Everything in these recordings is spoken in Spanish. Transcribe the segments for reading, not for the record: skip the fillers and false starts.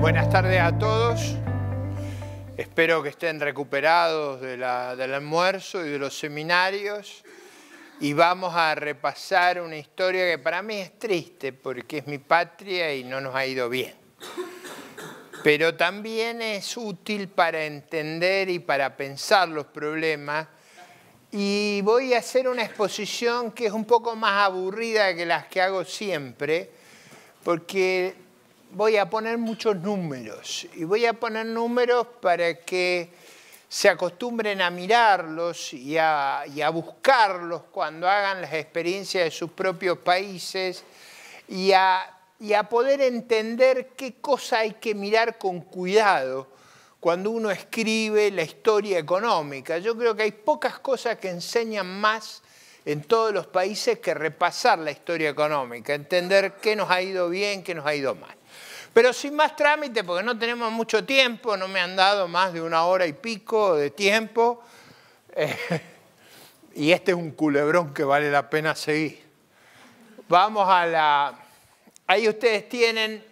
Buenas tardes a todos. Espero que estén recuperados del almuerzo y de los seminarios. Y vamos a repasar una historia que para mí es triste porque es mi patria y no nos ha ido bien. Pero también es útil para entender y para pensar los problemas. Y voy a hacer una exposición que es un poco más aburrida que las que hago siempre, porque voy a poner muchos números. Y voy a poner números para que se acostumbren a mirarlos y a buscarlos cuando hagan las experiencias de sus propios países y a poder entender qué cosa hay que mirar con cuidado cuando uno escribe la historia económica. Yo creo que hay pocas cosas que enseñan más en todos los países que repasar la historia económica, entender qué nos ha ido bien, qué nos ha ido mal. Pero sin más trámite, porque no tenemos mucho tiempo, no me han dado más de 1 hora y pico de tiempo, y este es un culebrón que vale la pena seguir. Vamos a la... Ahí ustedes tienen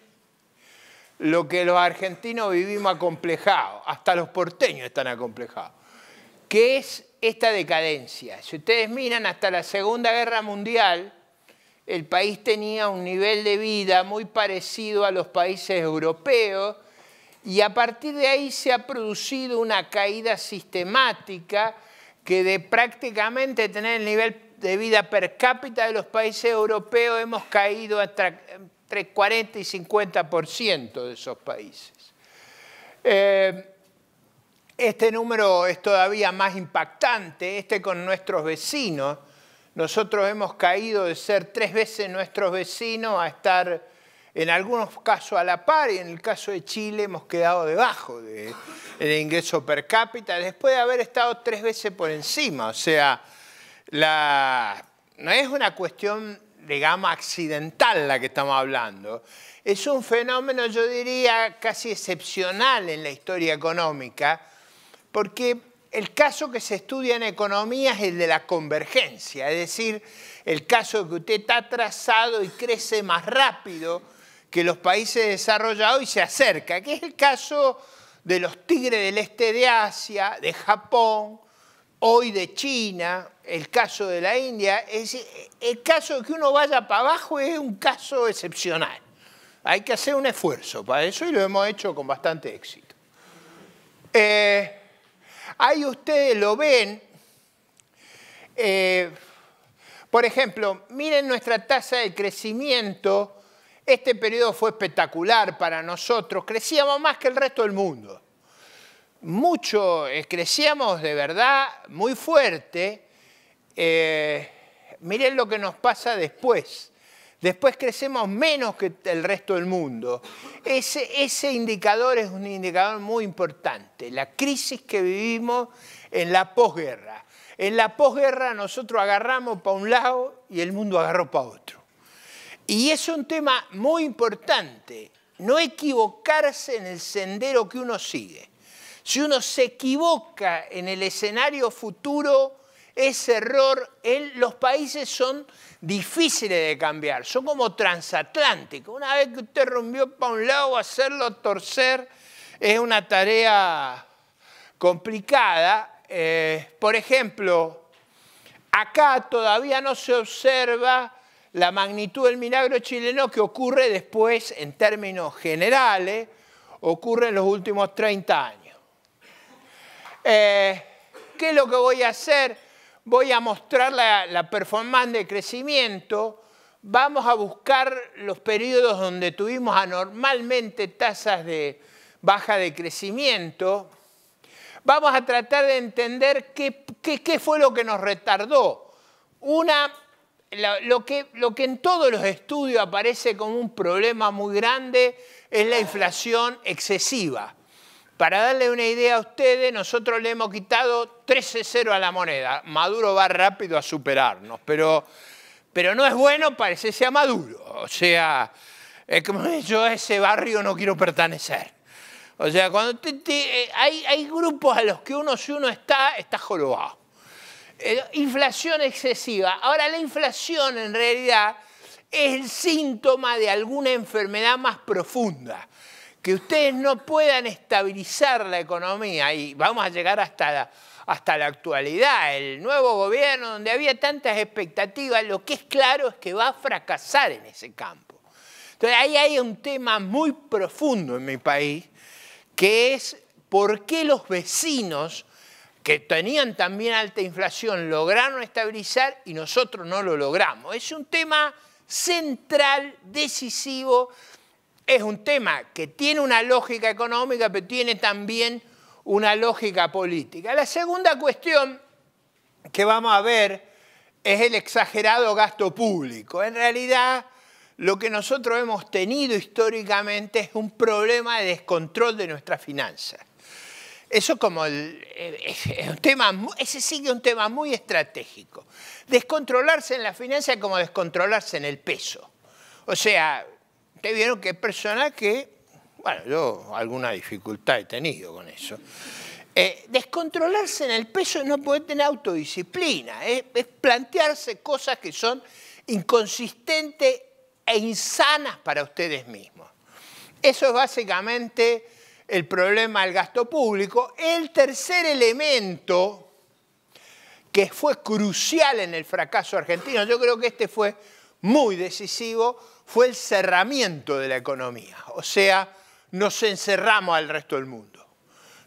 lo que los argentinos vivimos acomplejados, hasta los porteños están acomplejados, que es esta decadencia. Si ustedes miran hasta la Segunda Guerra Mundial, el país tenía un nivel de vida muy parecido a los países europeos y a partir de ahí se ha producido una caída sistemática que de prácticamente tener el nivel de vida per cápita de los países europeos hemos caído hasta entre 40 y 50% de esos países. Este número es todavía más impactante, con nuestros vecinos. Nosotros hemos caído de ser 3 veces nuestros vecinos a estar en algunos casos a la par y en el caso de Chile hemos quedado debajo del ingreso per cápita después de haber estado 3 veces por encima. O sea, no es una cuestión, digamos, accidental la que estamos hablando. Es un fenómeno, yo diría, casi excepcional en la historia económica, porque el caso que se estudia en economía es el de la convergencia, es decir, el caso de que usted está atrasado y crece más rápido que los países desarrollados y se acerca, que es el caso de los tigres del este de Asia, de Japón, hoy de China, el caso de la India. Es decir, el caso de que uno vaya para abajo es un caso excepcional. Hay que hacer un esfuerzo para eso y lo hemos hecho con bastante éxito. Ahí ustedes lo ven. Por ejemplo, miren nuestra tasa de crecimiento. Este periodo fue espectacular para nosotros. Crecíamos más que el resto del mundo. Mucho, crecíamos de verdad muy fuerte. Miren lo que nos pasa después. Después crecemos menos que el resto del mundo. Ese indicador es un indicador muy importante. La crisis que vivimos en la posguerra. En la posguerra nosotros agarramos para un lado y el mundo agarró para otro. Y es un tema muy importante. No equivocarse en el sendero que uno sigue. Si uno se equivoca en el escenario futuro, ese error, los países son difíciles de cambiar, son como transatlánticos. Una vez que usted rompió para un lado, hacerlo torcer es una tarea complicada. Por ejemplo, acá todavía no se observa la magnitud del milagro chileno que ocurre después, en términos generales, ocurre en los últimos 30 años. ¿Qué es lo que voy a hacer? Voy a mostrar la performance de crecimiento. Vamos a buscar los periodos donde tuvimos anormalmente tasas de baja de crecimiento. Vamos a tratar de entender qué fue lo que nos retardó. Lo que en todos los estudios aparece como un problema muy grande es la inflación excesiva. Para darle una idea a ustedes, nosotros le hemos quitado 13-0 a la moneda. Maduro va rápido a superarnos, pero no es bueno parecerse a Maduro. O sea, es como yo a ese barrio no quiero pertenecer. O sea, cuando hay grupos a los que si uno está jorobado. Inflación excesiva. Ahora, la inflación en realidad es el síntoma de alguna enfermedad más profunda, que ustedes no puedan estabilizar la economía, y vamos a llegar hasta la actualidad, el nuevo gobierno donde había tantas expectativas, lo que es claro es que va a fracasar en ese campo. Entonces ahí hay un tema muy profundo en mi país, que es por qué los vecinos que tenían también alta inflación lograron estabilizar y nosotros no lo logramos. Es un tema central, decisivo, es un tema que tiene una lógica económica, pero tiene también una lógica política. La segunda cuestión que vamos a ver es el exagerado gasto público. En realidad, lo que nosotros hemos tenido históricamente es un problema de descontrol de nuestras finanzas. Eso como ese sigue un tema muy estratégico. Descontrolarse en la finanza es como descontrolarse en el peso. O sea, ustedes vieron que hay personas que, bueno, yo alguna dificultad he tenido con eso. Descontrolarse en el peso es no poder tener autodisciplina, es plantearse cosas que son inconsistentes e insanas para ustedes mismos. Eso es básicamente el problema del gasto público. El tercer elemento que fue crucial en el fracaso argentino, yo creo que este fue muy decisivo, fue el cerramiento de la economía. O sea, nos encerramos al resto del mundo,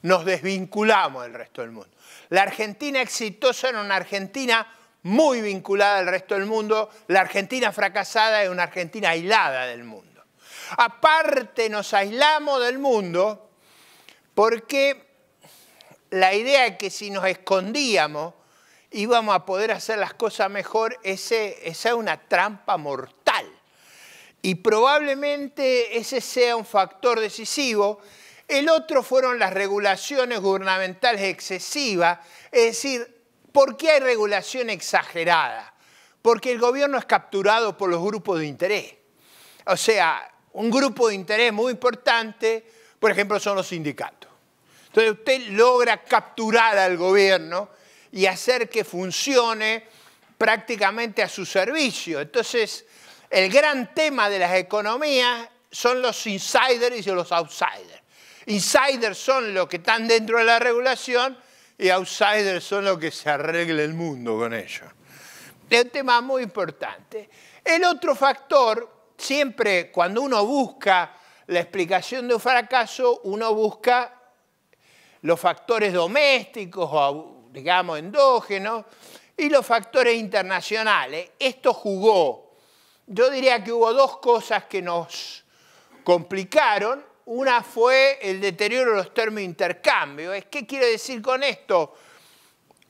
nos desvinculamos del resto del mundo. La Argentina exitosa era una Argentina muy vinculada al resto del mundo, la Argentina fracasada es una Argentina aislada del mundo. Aparte nos aislamos del mundo porque la idea de que si nos escondíamos íbamos a poder hacer las cosas mejor, esa es una trampa mortal. Y probablemente ese sea un factor decisivo. El otro fueron las regulaciones gubernamentales excesivas, es decir, ¿por qué hay regulación exagerada? Porque el gobierno es capturado por los grupos de interés. O sea, un grupo de interés muy importante, por ejemplo, son los sindicatos. Entonces usted logra capturar al gobierno y hacer que funcione prácticamente a su servicio. Entonces, el gran tema de las economías son los insiders y los outsiders. Insiders son los que están dentro de la regulación y outsiders son los que se arregla el mundo con ellos. Es un tema muy importante. El otro factor, siempre cuando uno busca la explicación de un fracaso, uno busca los factores domésticos o, digamos, endógenos y los factores internacionales. Esto jugó. Yo diría que hubo dos cosas que nos complicaron. Una fue el deterioro de los términos de intercambio. ¿Qué quiere decir con esto?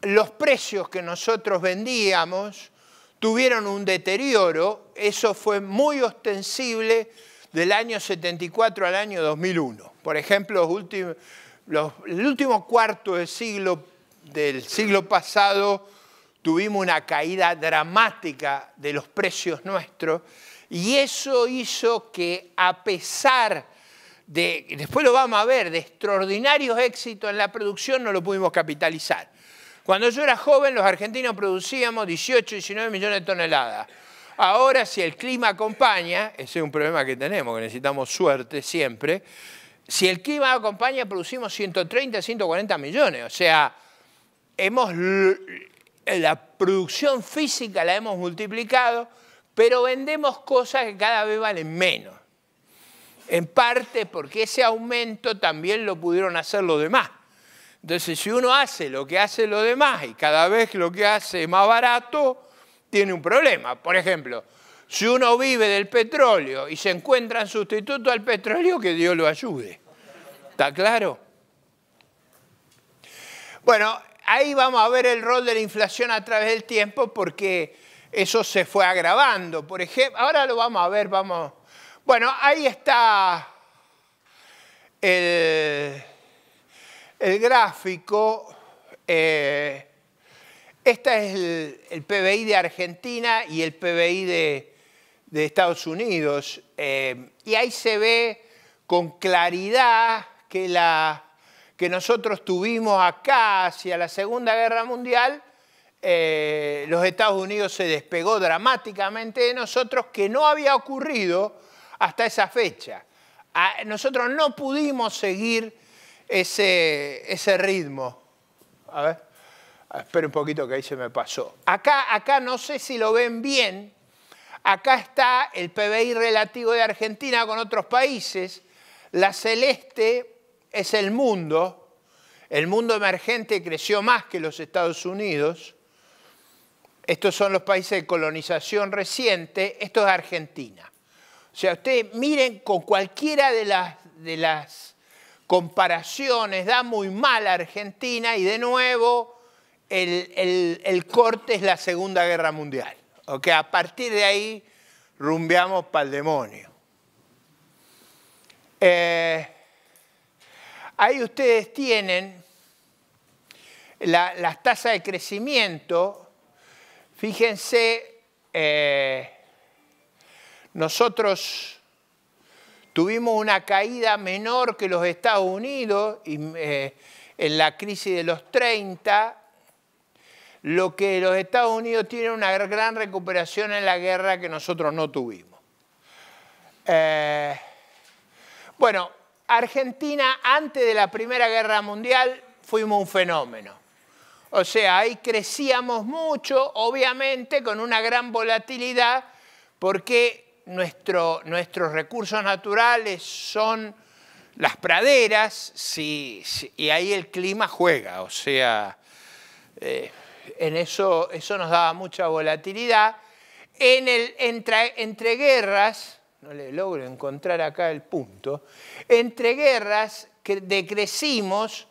Los precios que nosotros vendíamos tuvieron un deterioro. Eso fue muy ostensible del año 74 al año 2001. Por ejemplo, el último cuarto del siglo pasado tuvimos una caída dramática de los precios nuestros y eso hizo que a pesar de, después lo vamos a ver, de extraordinarios éxitos en la producción no lo pudimos capitalizar. Cuando yo era joven los argentinos producíamos 18, 19 millones de toneladas. Ahora si el clima acompaña, ese es un problema que tenemos, que necesitamos suerte siempre, si el clima acompaña producimos 130, 140 millones. O sea, la producción física la hemos multiplicado, pero vendemos cosas que cada vez valen menos. En parte porque ese aumento también lo pudieron hacer los demás. Entonces, si uno hace lo que hace los demás y cada vez lo que hace es más barato, tiene un problema. Por ejemplo, si uno vive del petróleo y se encuentran sustitutos al petróleo, que Dios lo ayude. ¿Está claro? Bueno, ahí vamos a ver el rol de la inflación a través del tiempo porque eso se fue agravando. Por ejemplo, ahora lo vamos a ver, vamos. Bueno, ahí está el gráfico. Este es el PBI de Argentina y el PBI de Estados Unidos. Y ahí se ve con claridad que nosotros tuvimos acá hacia la Segunda Guerra Mundial. Los Estados Unidos se despegó dramáticamente de nosotros, que no había ocurrido hasta esa fecha. nosotros no pudimos seguir ese ritmo. A ver, espera un poquito que ahí se me pasó. Acá no sé si lo ven bien. Acá está el PBI relativo de Argentina con otros países. La celeste es el mundo. El mundo emergente creció más que los Estados Unidos. Estos son los países de colonización reciente. Esto es Argentina. O sea, ustedes miren con cualquiera de las comparaciones, da muy mal a Argentina y de nuevo el corte es la Segunda Guerra Mundial. Okay, a partir de ahí rumbeamos para el demonio. Ahí ustedes tienen las tasas de crecimiento. Fíjense, nosotros tuvimos una caída menor que los Estados Unidos en la crisis de los 30, lo que los Estados Unidos tienen una gran recuperación en la guerra que nosotros no tuvimos. Bueno, Argentina antes de la Primera Guerra Mundial fuimos un fenómeno. O sea, ahí crecíamos mucho, obviamente con una gran volatilidad, porque nuestros recursos naturales son las praderas, y ahí el clima juega. O sea, en eso nos daba mucha volatilidad. Entre guerras, no le logro encontrar acá el punto, entre guerras decrecimos,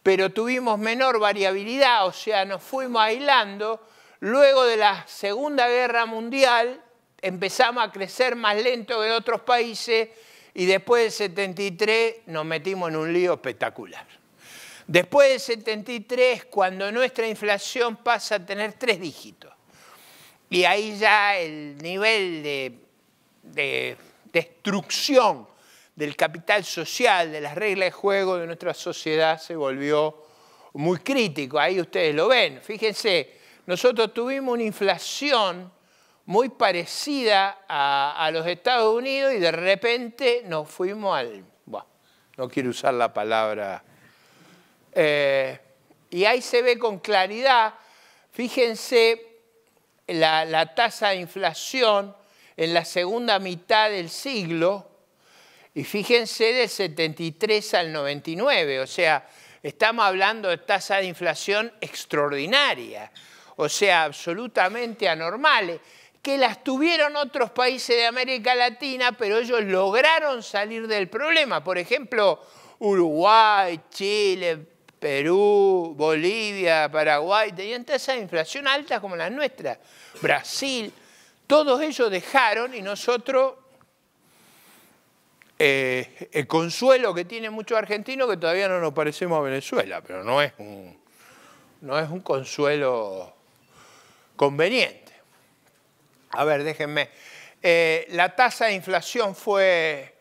pero tuvimos menor variabilidad, o sea, nos fuimos aislando. Luego de la Segunda Guerra Mundial empezamos a crecer más lento que otros países y después del 73 nos metimos en un lío espectacular. Después del 73, cuando nuestra inflación pasa a tener 3 dígitos, y ahí ya el nivel de destrucción del capital social, de las reglas de juego de nuestra sociedad se volvió muy crítico. Ahí ustedes lo ven. Fíjense, nosotros tuvimos una inflación muy parecida a los Estados Unidos y de repente nos fuimos al... Bueno, no quiero usar la palabra... y ahí se ve con claridad, fíjense la tasa de inflación en la segunda mitad del siglo, y fíjense del 73 al 99, o sea, estamos hablando de tasa de inflación extraordinaria, o sea, absolutamente anormales, que las tuvieron otros países de América Latina, pero ellos lograron salir del problema. Por ejemplo, Uruguay, Chile, Perú, Bolivia, Paraguay, tenían tasas de inflación altas como las nuestras. Brasil, todos ellos dejaron y nosotros... el consuelo que tienen muchos argentinos que todavía no nos parecemos a Venezuela, pero no es un consuelo conveniente. A ver, déjenme. La tasa de inflación fue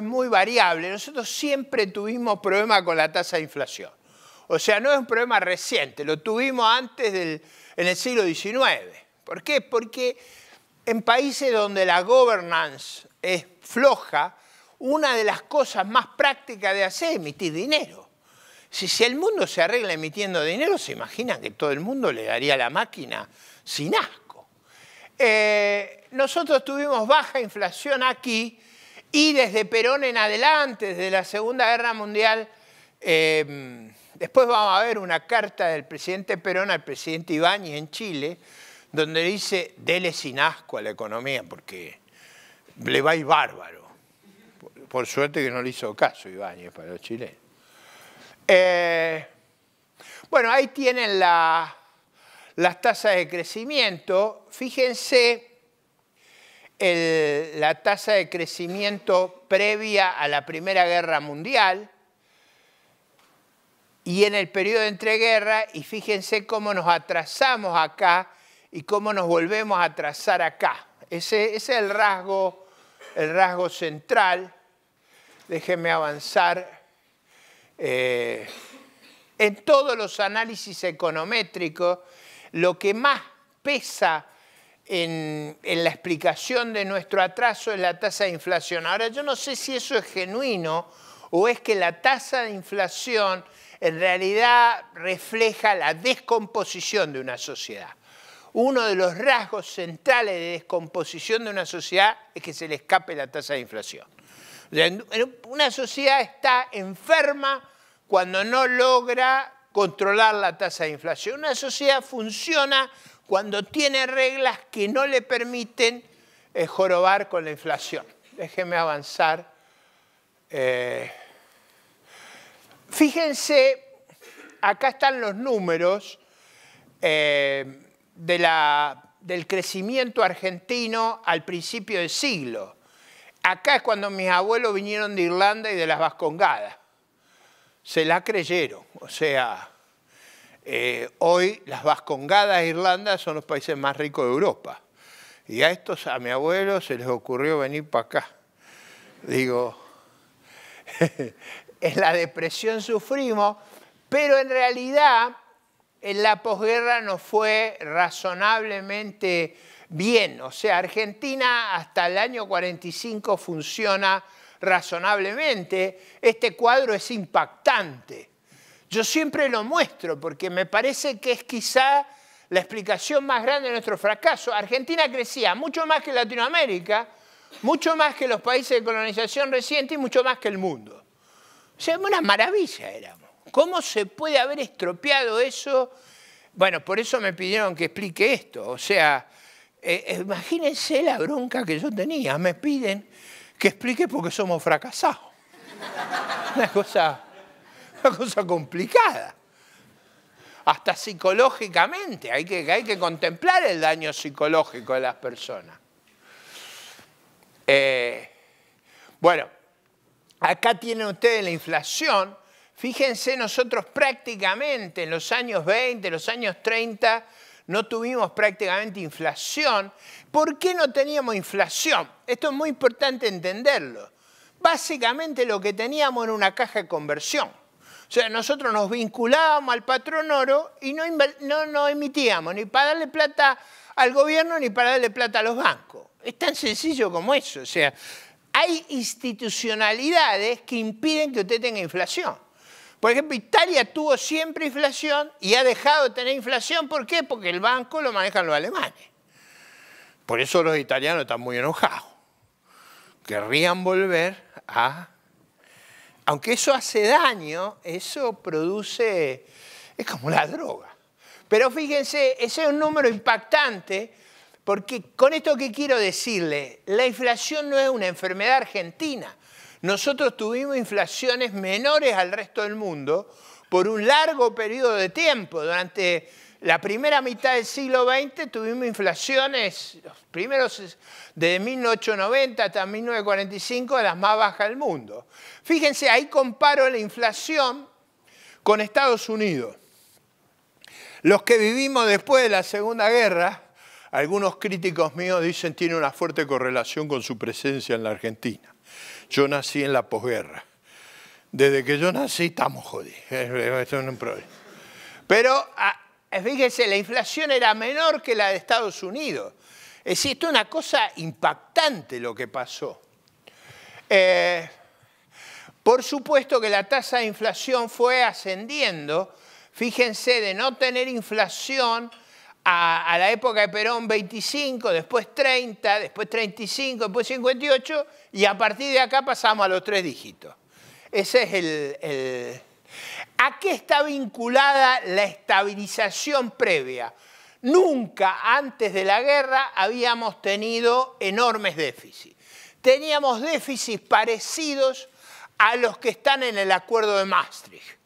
muy variable. Nosotros siempre tuvimos problemas con la tasa de inflación. O sea, no es un problema reciente, lo tuvimos antes en el siglo XIX. ¿Por qué? Porque en países donde la governance es floja, una de las cosas más prácticas de hacer es emitir dinero. Si el mundo se arregla emitiendo dinero, se imaginan que todo el mundo le daría la máquina sin asco. Nosotros tuvimos baja inflación aquí y desde Perón en adelante, desde la Segunda Guerra Mundial, después vamos a ver una carta del presidente Perón al presidente Ibáñez en Chile, donde dice, dele sin asco a la economía porque le va a ir bárbaro. Por suerte que no le hizo caso Ibáñez para los chilenos. Bueno, ahí tienen las tasas de crecimiento. Fíjense la tasa de crecimiento previa a la Primera Guerra Mundial y en el periodo de entreguerras, y fíjense cómo nos atrasamos acá y cómo nos volvemos a atrasar acá. Ese es el rasgo central. Déjenme avanzar. En todos los análisis econométricos, lo que más pesa en la explicación de nuestro atraso es la tasa de inflación. Ahora, yo no sé si eso es genuino o es que la tasa de inflación en realidad refleja la descomposición de una sociedad. Uno de los rasgos centrales de descomposición de una sociedad es que se le escape la tasa de inflación. O sea, una sociedad está enferma cuando no logra controlar la tasa de inflación. Una sociedad funciona cuando tiene reglas que no le permiten jorobar con la inflación. Déjenme avanzar. Fíjense, acá están los números del crecimiento argentino al principio del siglo. Acá es cuando mis abuelos vinieron de Irlanda y de las Vascongadas. Se la creyeron. O sea, hoy las Vascongadas e Irlanda son los países más ricos de Europa. Y a mi abuelo se les ocurrió venir para acá. Digo, en la depresión sufrimos, pero en realidad en la posguerra nos fue razonablemente bien. O sea, Argentina hasta el año 45 funciona razonablemente. Este cuadro es impactante. Yo siempre lo muestro porque me parece que es quizá la explicación más grande de nuestro fracaso. Argentina crecía mucho más que Latinoamérica, mucho más que los países de colonización reciente y mucho más que el mundo. O sea, una maravilla éramos. ¿Cómo se puede haber estropeado eso? Bueno, por eso me pidieron que explique esto. O sea, imagínense la bronca que yo tenía. Me piden que explique por qué somos fracasados. Una cosa complicada. Hasta psicológicamente. Hay que contemplar el daño psicológico de las personas. Bueno, acá tienen ustedes la inflación. Fíjense, nosotros prácticamente en los años 20, los años 30, no tuvimos prácticamente inflación. ¿Por qué no teníamos inflación? Esto es muy importante entenderlo. Básicamente lo que teníamos era una caja de conversión. O sea, nosotros nos vinculábamos al patrón oro y no emitíamos ni para darle plata al gobierno ni para darle plata a los bancos. Es tan sencillo como eso. O sea, hay institucionalidades que impiden que usted tenga inflación. Por ejemplo, Italia tuvo siempre inflación y ha dejado de tener inflación. ¿Por qué? Porque el banco lo manejan los alemanes. Por eso los italianos están muy enojados. Querrían volver a... Aunque eso hace daño, eso produce... Es como la droga. Pero fíjense, ese es un número impactante, porque con esto que quiero decirle, la inflación no es una enfermedad argentina. Nosotros tuvimos inflaciones menores al resto del mundo por un largo periodo de tiempo. Durante la primera mitad del siglo XX tuvimos inflaciones, los primeros desde 1890 hasta 1945, de las más bajas del mundo. Fíjense, ahí comparo la inflación con Estados Unidos. Los que vivimos después de la Segunda Guerra, algunos críticos míos dicen que tiene una fuerte correlación con su presencia en la Argentina. Yo nací en la posguerra. Desde que yo nací estamos jodidos. Esto es un problema. Pero fíjense, la inflación era menor que la de Estados Unidos. Es decir, esto es una cosa impactante lo que pasó. Por supuesto que la tasa de inflación fue ascendiendo. Fíjense, de no tener inflación a la época de Perón 25, después 30, después 35, después 58, y a partir de acá pasamos a los 3 dígitos. Ese es ¿A qué está vinculada la estabilización previa? Nunca antes de la guerra habíamos tenido enormes déficits. Teníamos déficits parecidos a los que están en el Acuerdo de Maastricht.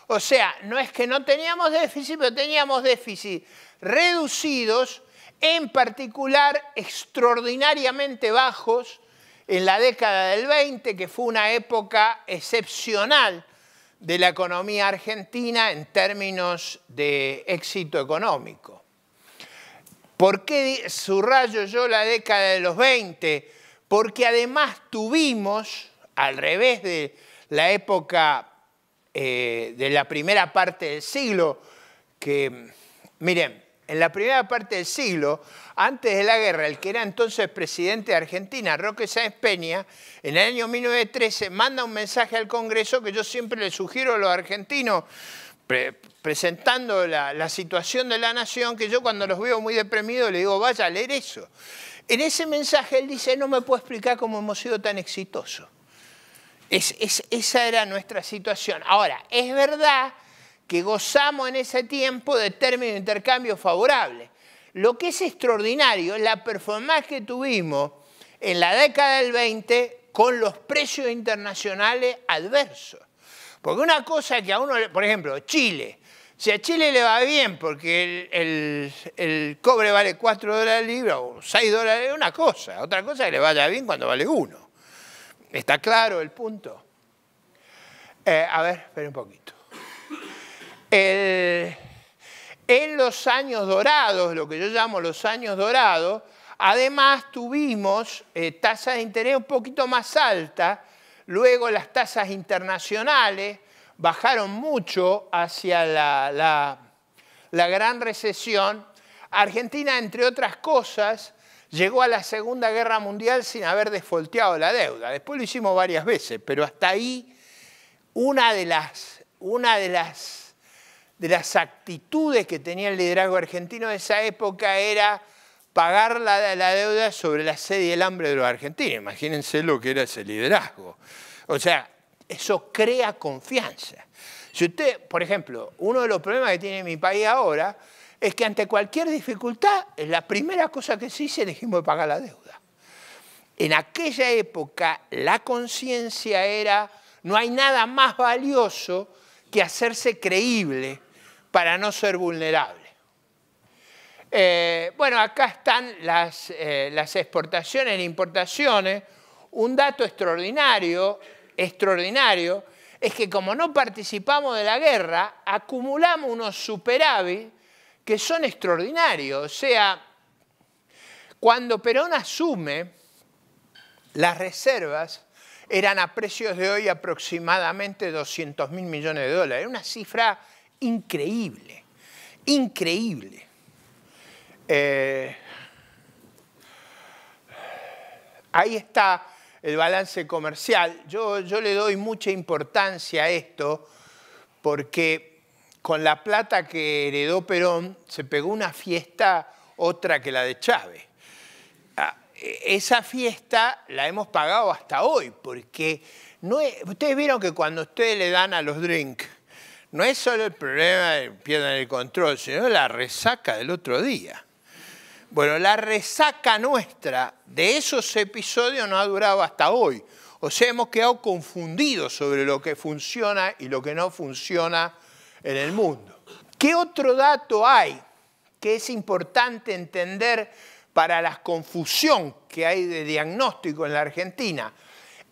O sea, no es que no teníamos déficit, pero teníamos déficits reducidos, en particular extraordinariamente bajos en la década del 20, que fue una época excepcional de la economía argentina en términos de éxito económico. ¿Por qué subrayo yo la década de los 20? Porque además tuvimos, al revés de la época de la primera parte del siglo, que, miren, en la primera parte del siglo, antes de la guerra, el que era entonces presidente de Argentina, Roque Sáenz Peña, en el año 1913 manda un mensaje al Congreso que yo siempre le sugiero a los argentinos, presentando la situación de la nación, que yo cuando los veo muy deprimidos le digo, vaya a leer eso. En ese mensaje él dice, no me puedo explicar cómo hemos sido tan exitosos. Esa era nuestra situación. Ahora, es verdad que gozamos en ese tiempo de términos de intercambio favorables. Lo que es extraordinario es la performance que tuvimos en la década del 20 con los precios internacionales adversos. Porque una cosa que a uno, por ejemplo, Chile, si a Chile le va bien porque el cobre vale $4 libra o $6 es una cosa, otra cosa es que le vaya bien cuando vale 1. ¿Está claro el punto? A ver, espera un poquito. En los años dorados, lo que yo llamo los años dorados, además tuvimos tasas de interés un poquito más altas, luego las tasas internacionales bajaron mucho hacia la gran recesión. Argentina, entre otras cosas, llegó a la Segunda Guerra Mundial sin haber desfolteado la deuda. Después lo hicimos varias veces, pero hasta ahí una de las actitudes que tenía el liderazgo argentino de esa época era pagar la deuda sobre la sed y el hambre de los argentinos. Imagínense lo que era ese liderazgo. O sea, eso crea confianza. Si usted, por ejemplo, uno de los problemas que tiene mi país ahora es que ante cualquier dificultad, la primera cosa que se hizo es dejemos de pagar la deuda. En aquella época, la conciencia era, no hay nada más valioso que hacerse creíble para no ser vulnerable. Bueno, acá están las exportaciones e importaciones. Un dato extraordinario es que como no participamos de la guerra, acumulamos unos superávit que son extraordinarios. O sea, cuando Perón asume, las reservas eran a precios de hoy aproximadamente $200.000 millones. Es una cifra increíble, increíble. Ahí está el balance comercial. Yo le doy mucha importancia a esto porque con la plata que heredó Perón se pegó una fiesta otra que la de Chávez. Esa fiesta la hemos pagado hasta hoy porque ustedes vieron que cuando ustedes le dan a los drinks no es solo el problema de que pierdan el control, sino la resaca del otro día. Bueno, la resaca nuestra de esos episodios no ha durado hasta hoy. O sea, hemos quedado confundidos sobre lo que funciona y lo que no funciona en el mundo. ¿Qué otro dato hay que es importante entender para la confusión que hay de diagnóstico en la Argentina?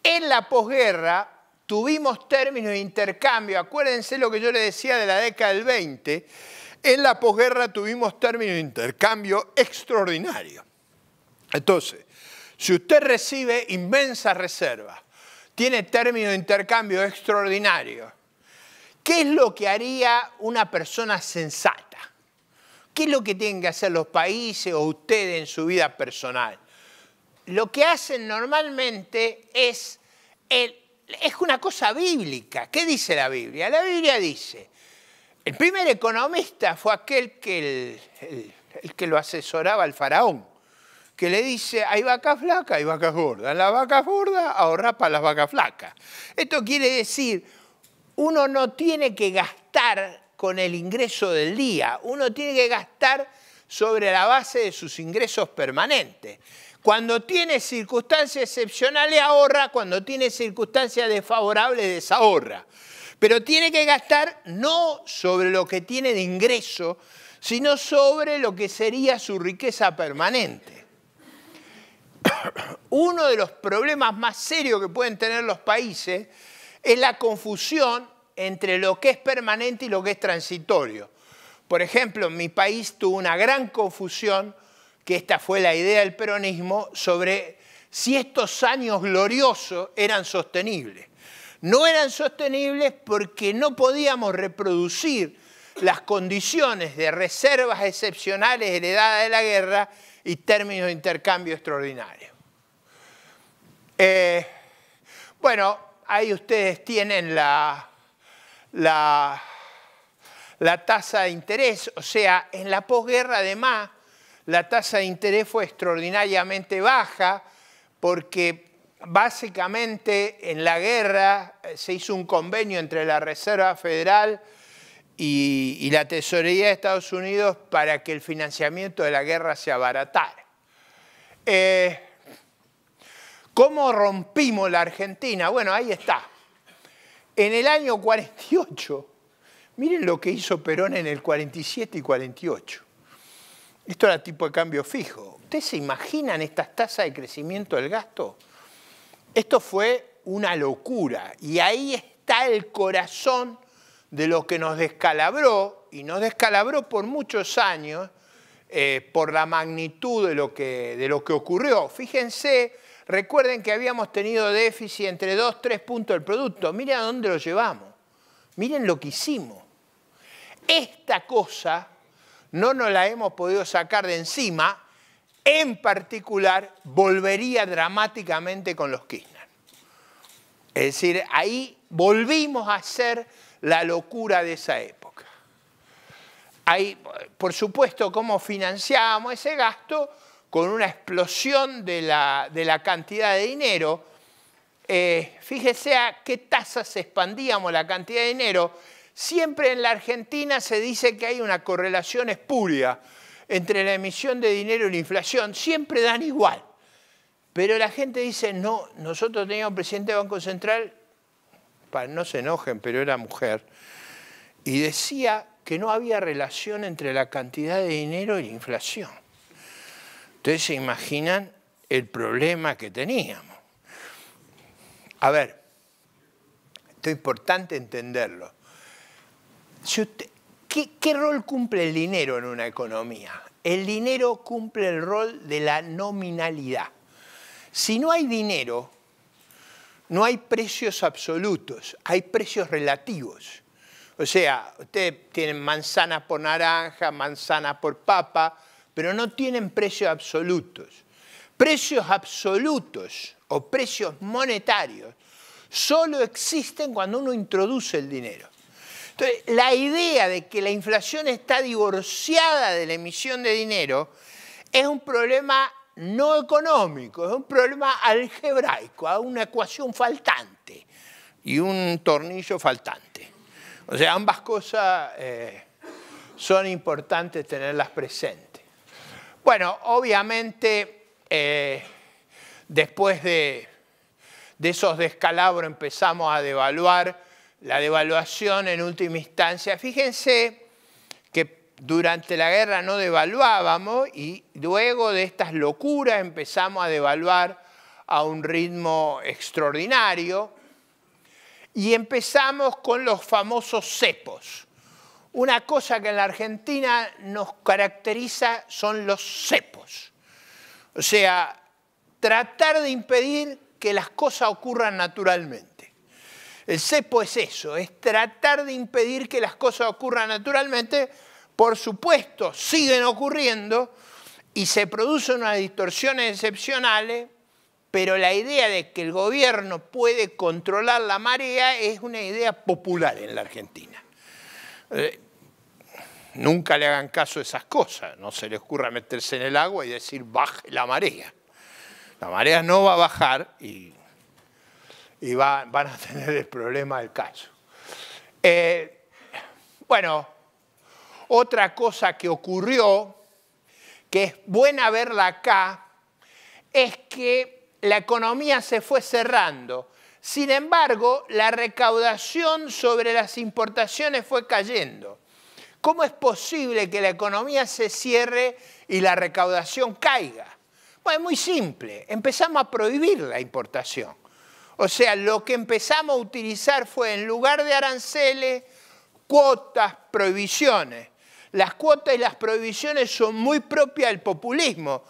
En la posguerra tuvimos términos de intercambio, acuérdense lo que yo les decía de la década del 20, en la posguerra tuvimos términos de intercambio extraordinarios. Entonces, si usted recibe inmensas reservas, tiene términos de intercambio extraordinarios, ¿qué es lo que haría una persona sensata? ¿Qué es lo que tienen que hacer los países o ustedes en su vida personal? Lo que hacen normalmente es una cosa bíblica. ¿Qué dice la Biblia? La Biblia dice, el primer economista fue aquel que lo asesoraba al faraón, que le dice, hay vacas flacas, hay vacas gordas. En las vacas gordas ahorrá para las vacas flacas. Esto quiere decir, uno no tiene que gastar con el ingreso del día, uno tiene que gastar sobre la base de sus ingresos permanentes. Cuando tiene circunstancias excepcionales ahorra, cuando tiene circunstancias desfavorables desahorra. Pero tiene que gastar no sobre lo que tiene de ingreso, sino sobre lo que sería su riqueza permanente. Uno de los problemas más serios que pueden tener los países es la confusión entre lo que es permanente y lo que es transitorio. Por ejemplo, mi país tuvo una gran confusión, que esta fue la idea del peronismo, sobre si estos años gloriosos eran sostenibles. No eran sostenibles porque no podíamos reproducir las condiciones de reservas excepcionales heredadas de la guerra y términos de intercambio extraordinario. Bueno, ahí ustedes tienen la tasa de interés, o sea, en la posguerra además la tasa de interés fue extraordinariamente baja porque básicamente en la guerra se hizo un convenio entre la Reserva Federal y la Tesorería de Estados Unidos para que el financiamiento de la guerra se abaratara. ¿Cómo rompimos la Argentina? Bueno, ahí está. En el año 48, miren lo que hizo Perón en el 47 y 48. Esto era tipo de cambio fijo. ¿Ustedes se imaginan estas tasas de crecimiento del gasto? Esto fue una locura. Y ahí está el corazón de lo que nos descalabró, y nos descalabró por muchos años, por la magnitud de lo que ocurrió. Fíjense, recuerden que habíamos tenido déficit entre 2 y 3 puntos del producto. Miren a dónde lo llevamos. Miren lo que hicimos. Esta cosa no nos la hemos podido sacar de encima. En particular, volvería dramáticamente con los Kirchner. Es decir, ahí volvimos a hacer la locura de esa época. Ahí, por supuesto, ¿cómo financiábamos ese gasto? Con una explosión de la cantidad de dinero. Fíjese a qué tasas expandíamos la cantidad de dinero. Siempre en la Argentina se dice que hay una correlación espuria entre la emisión de dinero y la inflación. Siempre dan igual. Pero la gente dice, no, nosotros teníamos presidente del Banco Central, no se enojen, pero era mujer, y decía que no había relación entre la cantidad de dinero y la inflación. Ustedes se imaginan el problema que teníamos. A ver, esto es importante entenderlo. ¿Qué rol cumple el dinero en una economía? El dinero cumple el rol de la nominalidad. Si no hay dinero, no hay precios absolutos, hay precios relativos. O sea, ustedes tienen manzana por naranja, manzana por papa, pero no tienen precios absolutos. Precios absolutos o precios monetarios solo existen cuando uno introduce el dinero. Entonces, la idea de que la inflación está divorciada de la emisión de dinero es un problema no económico, es un problema algebraico, una ecuación faltante y un tornillo faltante. O sea, ambas cosas son importantes tenerlas presentes. Bueno, obviamente, después de esos descalabros empezamos a devaluar. La devaluación en última instancia, fíjense que durante la guerra no devaluábamos y luego de estas locuras empezamos a devaluar a un ritmo extraordinario y empezamos con los famosos cepos. Una cosa que en la Argentina nos caracteriza son los cepos. O sea, tratar de impedir que las cosas ocurran naturalmente. El cepo es eso, es tratar de impedir que las cosas ocurran naturalmente. Por supuesto, siguen ocurriendo y se producen unas distorsiones excepcionales, pero la idea de que el gobierno puede controlar la marea es una idea popular en la Argentina. Nunca le hagan caso a esas cosas, no se les ocurra meterse en el agua y decir baje la marea. La marea no va a bajar y van a tener el problema del caso. Bueno, otra cosa que ocurrió, que es buena verla acá, es que la economía se fue cerrando. Sin embargo, la recaudación sobre las importaciones fue cayendo. ¿Cómo es posible que la economía se cierre y la recaudación caiga? Bueno, es muy simple. Empezamos a prohibir la importación. O sea, lo que empezamos a utilizar fue, en lugar de aranceles, cuotas, prohibiciones. Las cuotas y las prohibiciones son muy propias del populismo,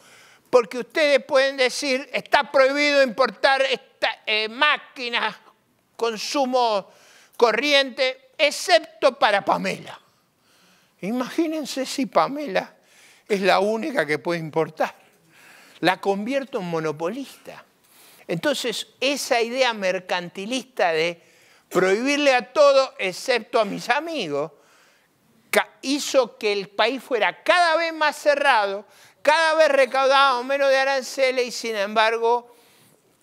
porque ustedes pueden decir, está prohibido importar máquinas, consumo corriente, excepto para Pamela. Imagínense si Pamela es la única que puede importar. La convierto en monopolista. Entonces, esa idea mercantilista de prohibirle a todo excepto a mis amigos hizo que el país fuera cada vez más cerrado, cada vez recaudábamos menos de aranceles y sin embargo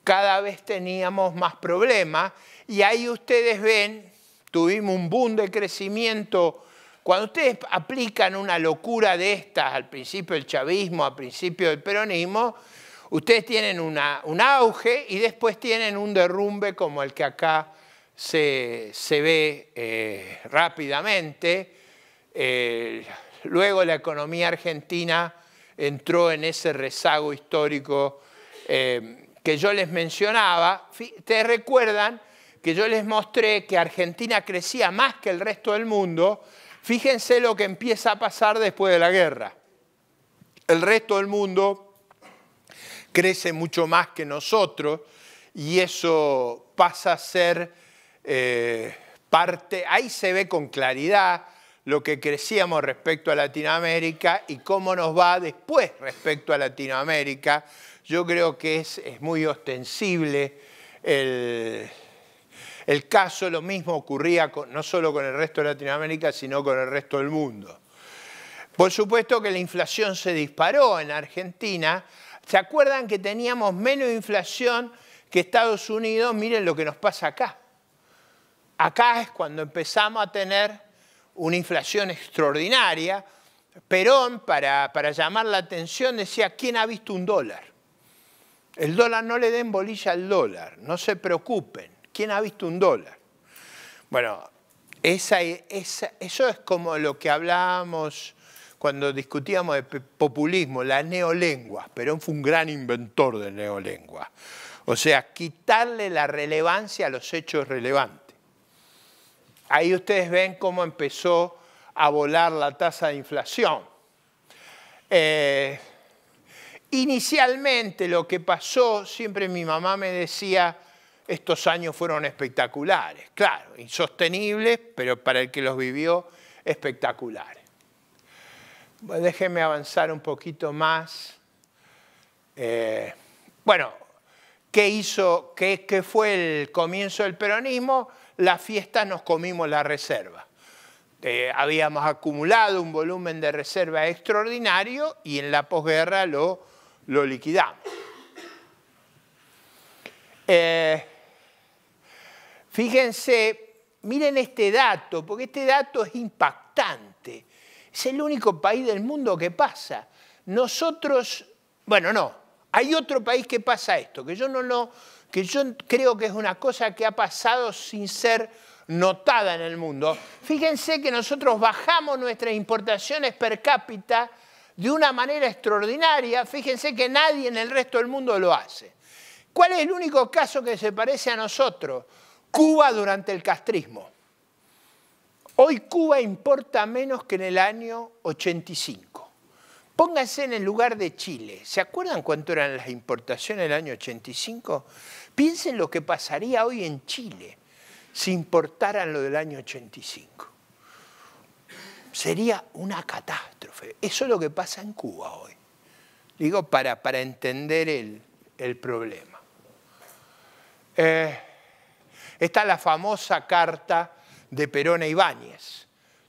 cada vez teníamos más problemas. Y ahí ustedes ven, tuvimos un boom de crecimiento. Cuando ustedes aplican una locura de estas al principio del chavismo, al principio del peronismo, ustedes tienen un auge y después tienen un derrumbe como el que acá se ve rápidamente. Luego la economía argentina entró en ese rezago histórico que yo les mencionaba. Ustedes recuerdan que yo les mostré que Argentina crecía más que el resto del mundo. Fíjense lo que empieza a pasar después de la guerra. El resto del mundo crece mucho más que nosotros y eso pasa a ser parte. Ahí se ve con claridad lo que crecíamos respecto a Latinoamérica y cómo nos va después respecto a Latinoamérica. Yo creo que es muy ostensible el caso. Lo mismo ocurría no solo con el resto de Latinoamérica, sino con el resto del mundo. Por supuesto que la inflación se disparó en Argentina. ¿Se acuerdan que teníamos menos inflación que Estados Unidos? Miren lo que nos pasa acá. Acá es cuando empezamos a tener una inflación extraordinaria. Perón, para llamar la atención, decía, ¿quién ha visto un dólar? El dólar, no le den bolilla al dólar, no se preocupen. ¿Quién ha visto un dólar? Bueno, eso es como lo que hablábamos cuando discutíamos de populismo, la neolengua. Perón fue un gran inventor de neolengua. O sea, quitarle la relevancia a los hechos relevantes. Ahí ustedes ven cómo empezó a volar la tasa de inflación. Inicialmente lo que pasó, siempre mi mamá me decía, estos años fueron espectaculares. Claro, insostenibles, pero para el que los vivió, espectaculares. Bueno, déjenme avanzar un poquito más. Bueno, ¿qué fue el comienzo del peronismo? Las fiestas nos comimos la reserva. Habíamos acumulado un volumen de reserva extraordinario y en la posguerra lo liquidamos. Fíjense, miren este dato, porque este dato es impactante. Es el único país del mundo que pasa. Nosotros, bueno, no, hay otro país que pasa esto, que yo creo que es una cosa que ha pasado sin ser notada en el mundo. Fíjense que nosotros bajamos nuestras importaciones per cápita de una manera extraordinaria. Fíjense que nadie en el resto del mundo lo hace. ¿Cuál es el único caso que se parece a nosotros? Cuba durante el castrismo. Hoy Cuba importa menos que en el año 85. Pónganse en el lugar de Chile. ¿Se acuerdan cuánto eran las importaciones en el año 85? Piensen lo que pasaría hoy en Chile si importaran lo del año 85. Sería una catástrofe. Eso es lo que pasa en Cuba hoy. Digo, para entender el problema. Esta es la famosa carta de Perón a Ibáñez.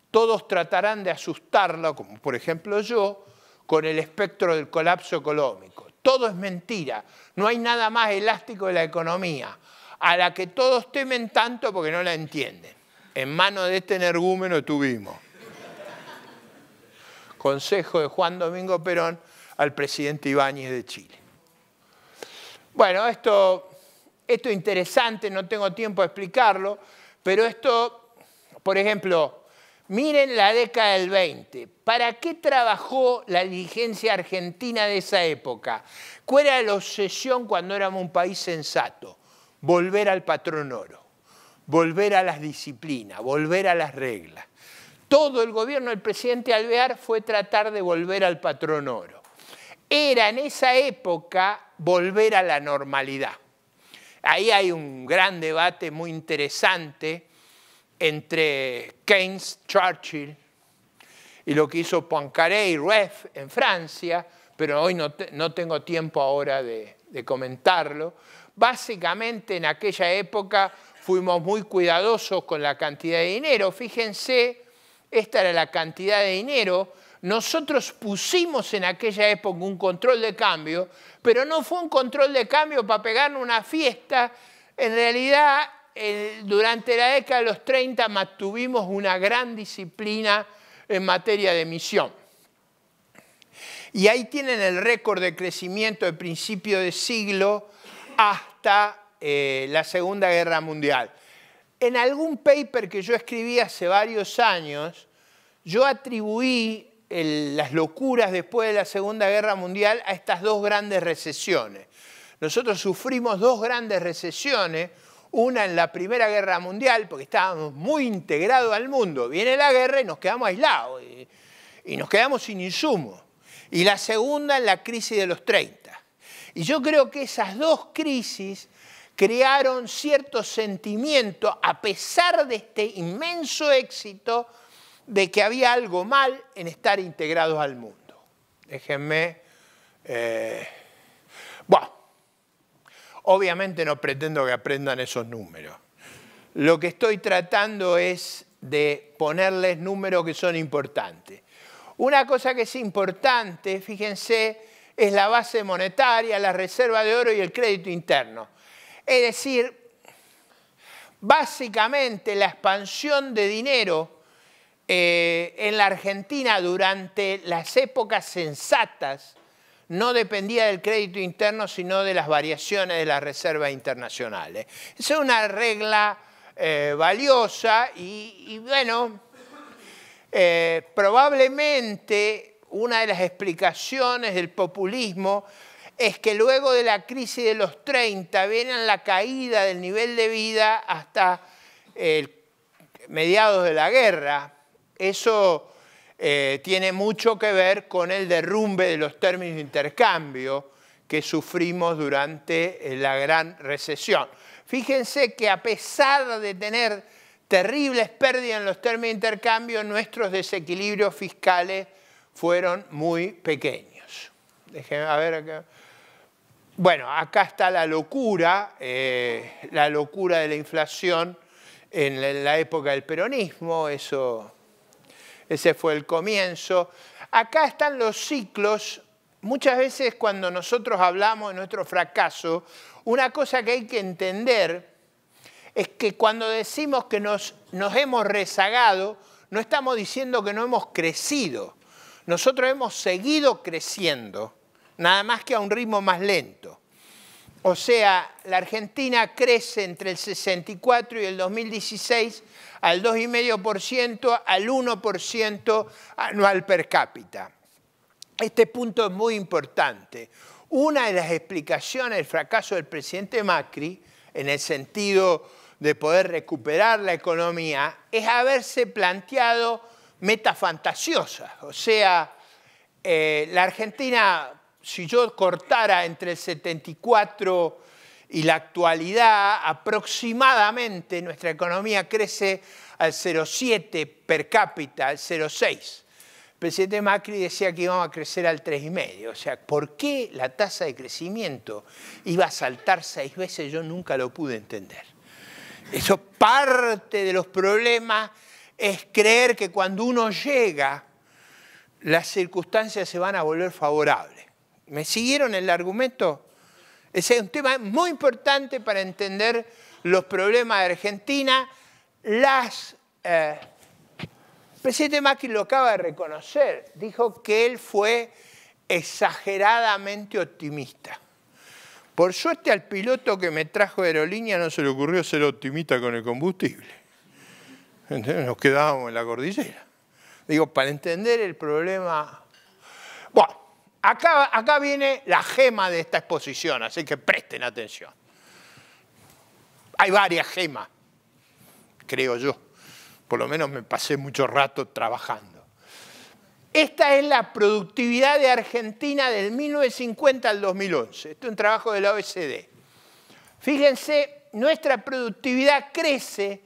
Todos tratarán de asustarlo, como por ejemplo yo, con el espectro del colapso económico. Todo es mentira. No hay nada más elástico de la economía, a la que todos temen tanto porque no la entienden. En manos de este energúmeno estuvimos. Consejo de Juan Domingo Perón al presidente Ibáñez de Chile. Bueno, esto es interesante, no tengo tiempo de explicarlo, pero esto, por ejemplo, miren la década del 20. ¿Para qué trabajó la dirigencia argentina de esa época? ¿Cuál era la obsesión cuando éramos un país sensato? Volver al patrón oro, volver a las disciplinas, volver a las reglas. Todo el gobierno del presidente Alvear fue tratar de volver al patrón oro. Era en esa época volver a la normalidad. Ahí hay un gran debate muy interesante entre Keynes, Churchill y lo que hizo Poincaré y Rueff en Francia, pero hoy no tengo tiempo ahora de comentarlo. Básicamente en aquella época fuimos muy cuidadosos con la cantidad de dinero. Fíjense, esta era la cantidad de dinero. Nosotros pusimos en aquella época un control de cambio, pero no fue un control de cambio para pegarnos una fiesta. En realidad, durante la década de los 30 mantuvimos una gran disciplina en materia de emisión. Y ahí tienen el récord de crecimiento de principio de siglo hasta la Segunda Guerra Mundial. En algún paper que yo escribí hace varios años, yo atribuí las locuras después de la Segunda Guerra Mundial a estas dos grandes recesiones. Nosotros sufrimos dos grandes recesiones, una en la Primera Guerra Mundial, porque estábamos muy integrados al mundo. Viene la guerra y nos quedamos aislados, y nos quedamos sin insumos. Y la segunda en la crisis de los 30. Y yo creo que esas dos crisis crearon cierto sentimiento, a pesar de este inmenso éxito, de que había algo mal en estar integrados al mundo. Déjenme... Bueno, obviamente no pretendo que aprendan esos números. Lo que estoy tratando es de ponerles números que son importantes. Una cosa que es importante, fíjense, es la base monetaria, la reserva de oro y el crédito interno. Es decir, básicamente la expansión de dinero en la Argentina durante las épocas sensatas no dependía del crédito interno, sino de las variaciones de las reservas internacionales. Esa es una regla valiosa y bueno, probablemente una de las explicaciones del populismo es que luego de la crisis de los 30 viene la caída del nivel de vida hasta mediados de la guerra. Eso tiene mucho que ver con el derrumbe de los términos de intercambio que sufrimos durante la gran recesión. Fíjense que a pesar de tener terribles pérdidas en los términos de intercambio, nuestros desequilibrios fiscales fueron muy pequeños. Déjenme ver acá. Bueno, acá está la locura de la inflación en la época del peronismo, ese fue el comienzo. Acá están los ciclos. Muchas veces cuando nosotros hablamos de nuestro fracaso, una cosa que hay que entender es que cuando decimos que nos hemos rezagado, no estamos diciendo que no hemos crecido. Nosotros hemos seguido creciendo, nada más que a un ritmo más lento. O sea, la Argentina crece entre el 64 y el 2016 al 2,5%, al 1% anual per cápita. Este punto es muy importante. Una de las explicaciones del fracaso del presidente Macri, en el sentido de poder recuperar la economía, es haberse planteado metas fantasiosas. O sea, la Argentina, si yo cortara entre el 74 y la actualidad, aproximadamente nuestra economía crece al 0,7 per cápita, al 0,6. El presidente Macri decía que íbamos a crecer al 3,5. O sea, ¿por qué la tasa de crecimiento iba a saltar 6 veces? Yo nunca lo pude entender. Eso, parte de los problemas es creer que cuando uno llega, las circunstancias se van a volver favorables. ¿Me siguieron el argumento? Ese es un tema muy importante para entender los problemas de Argentina. El presidente Macri lo acaba de reconocer. Dijo que él fue exageradamente optimista. Por suerte al piloto que me trajo de aerolínea no se le ocurrió ser optimista con el combustible. Entonces nos quedábamos en la cordillera. Digo, para entender el problema... Bueno, acá viene la gema de esta exposición, así que presten atención. Hay varias gemas, creo yo. Por lo menos me pasé mucho rato trabajando. Esta es la productividad de Argentina del 1950 al 2011. Este es un trabajo de la OECD. Fíjense, nuestra productividad crece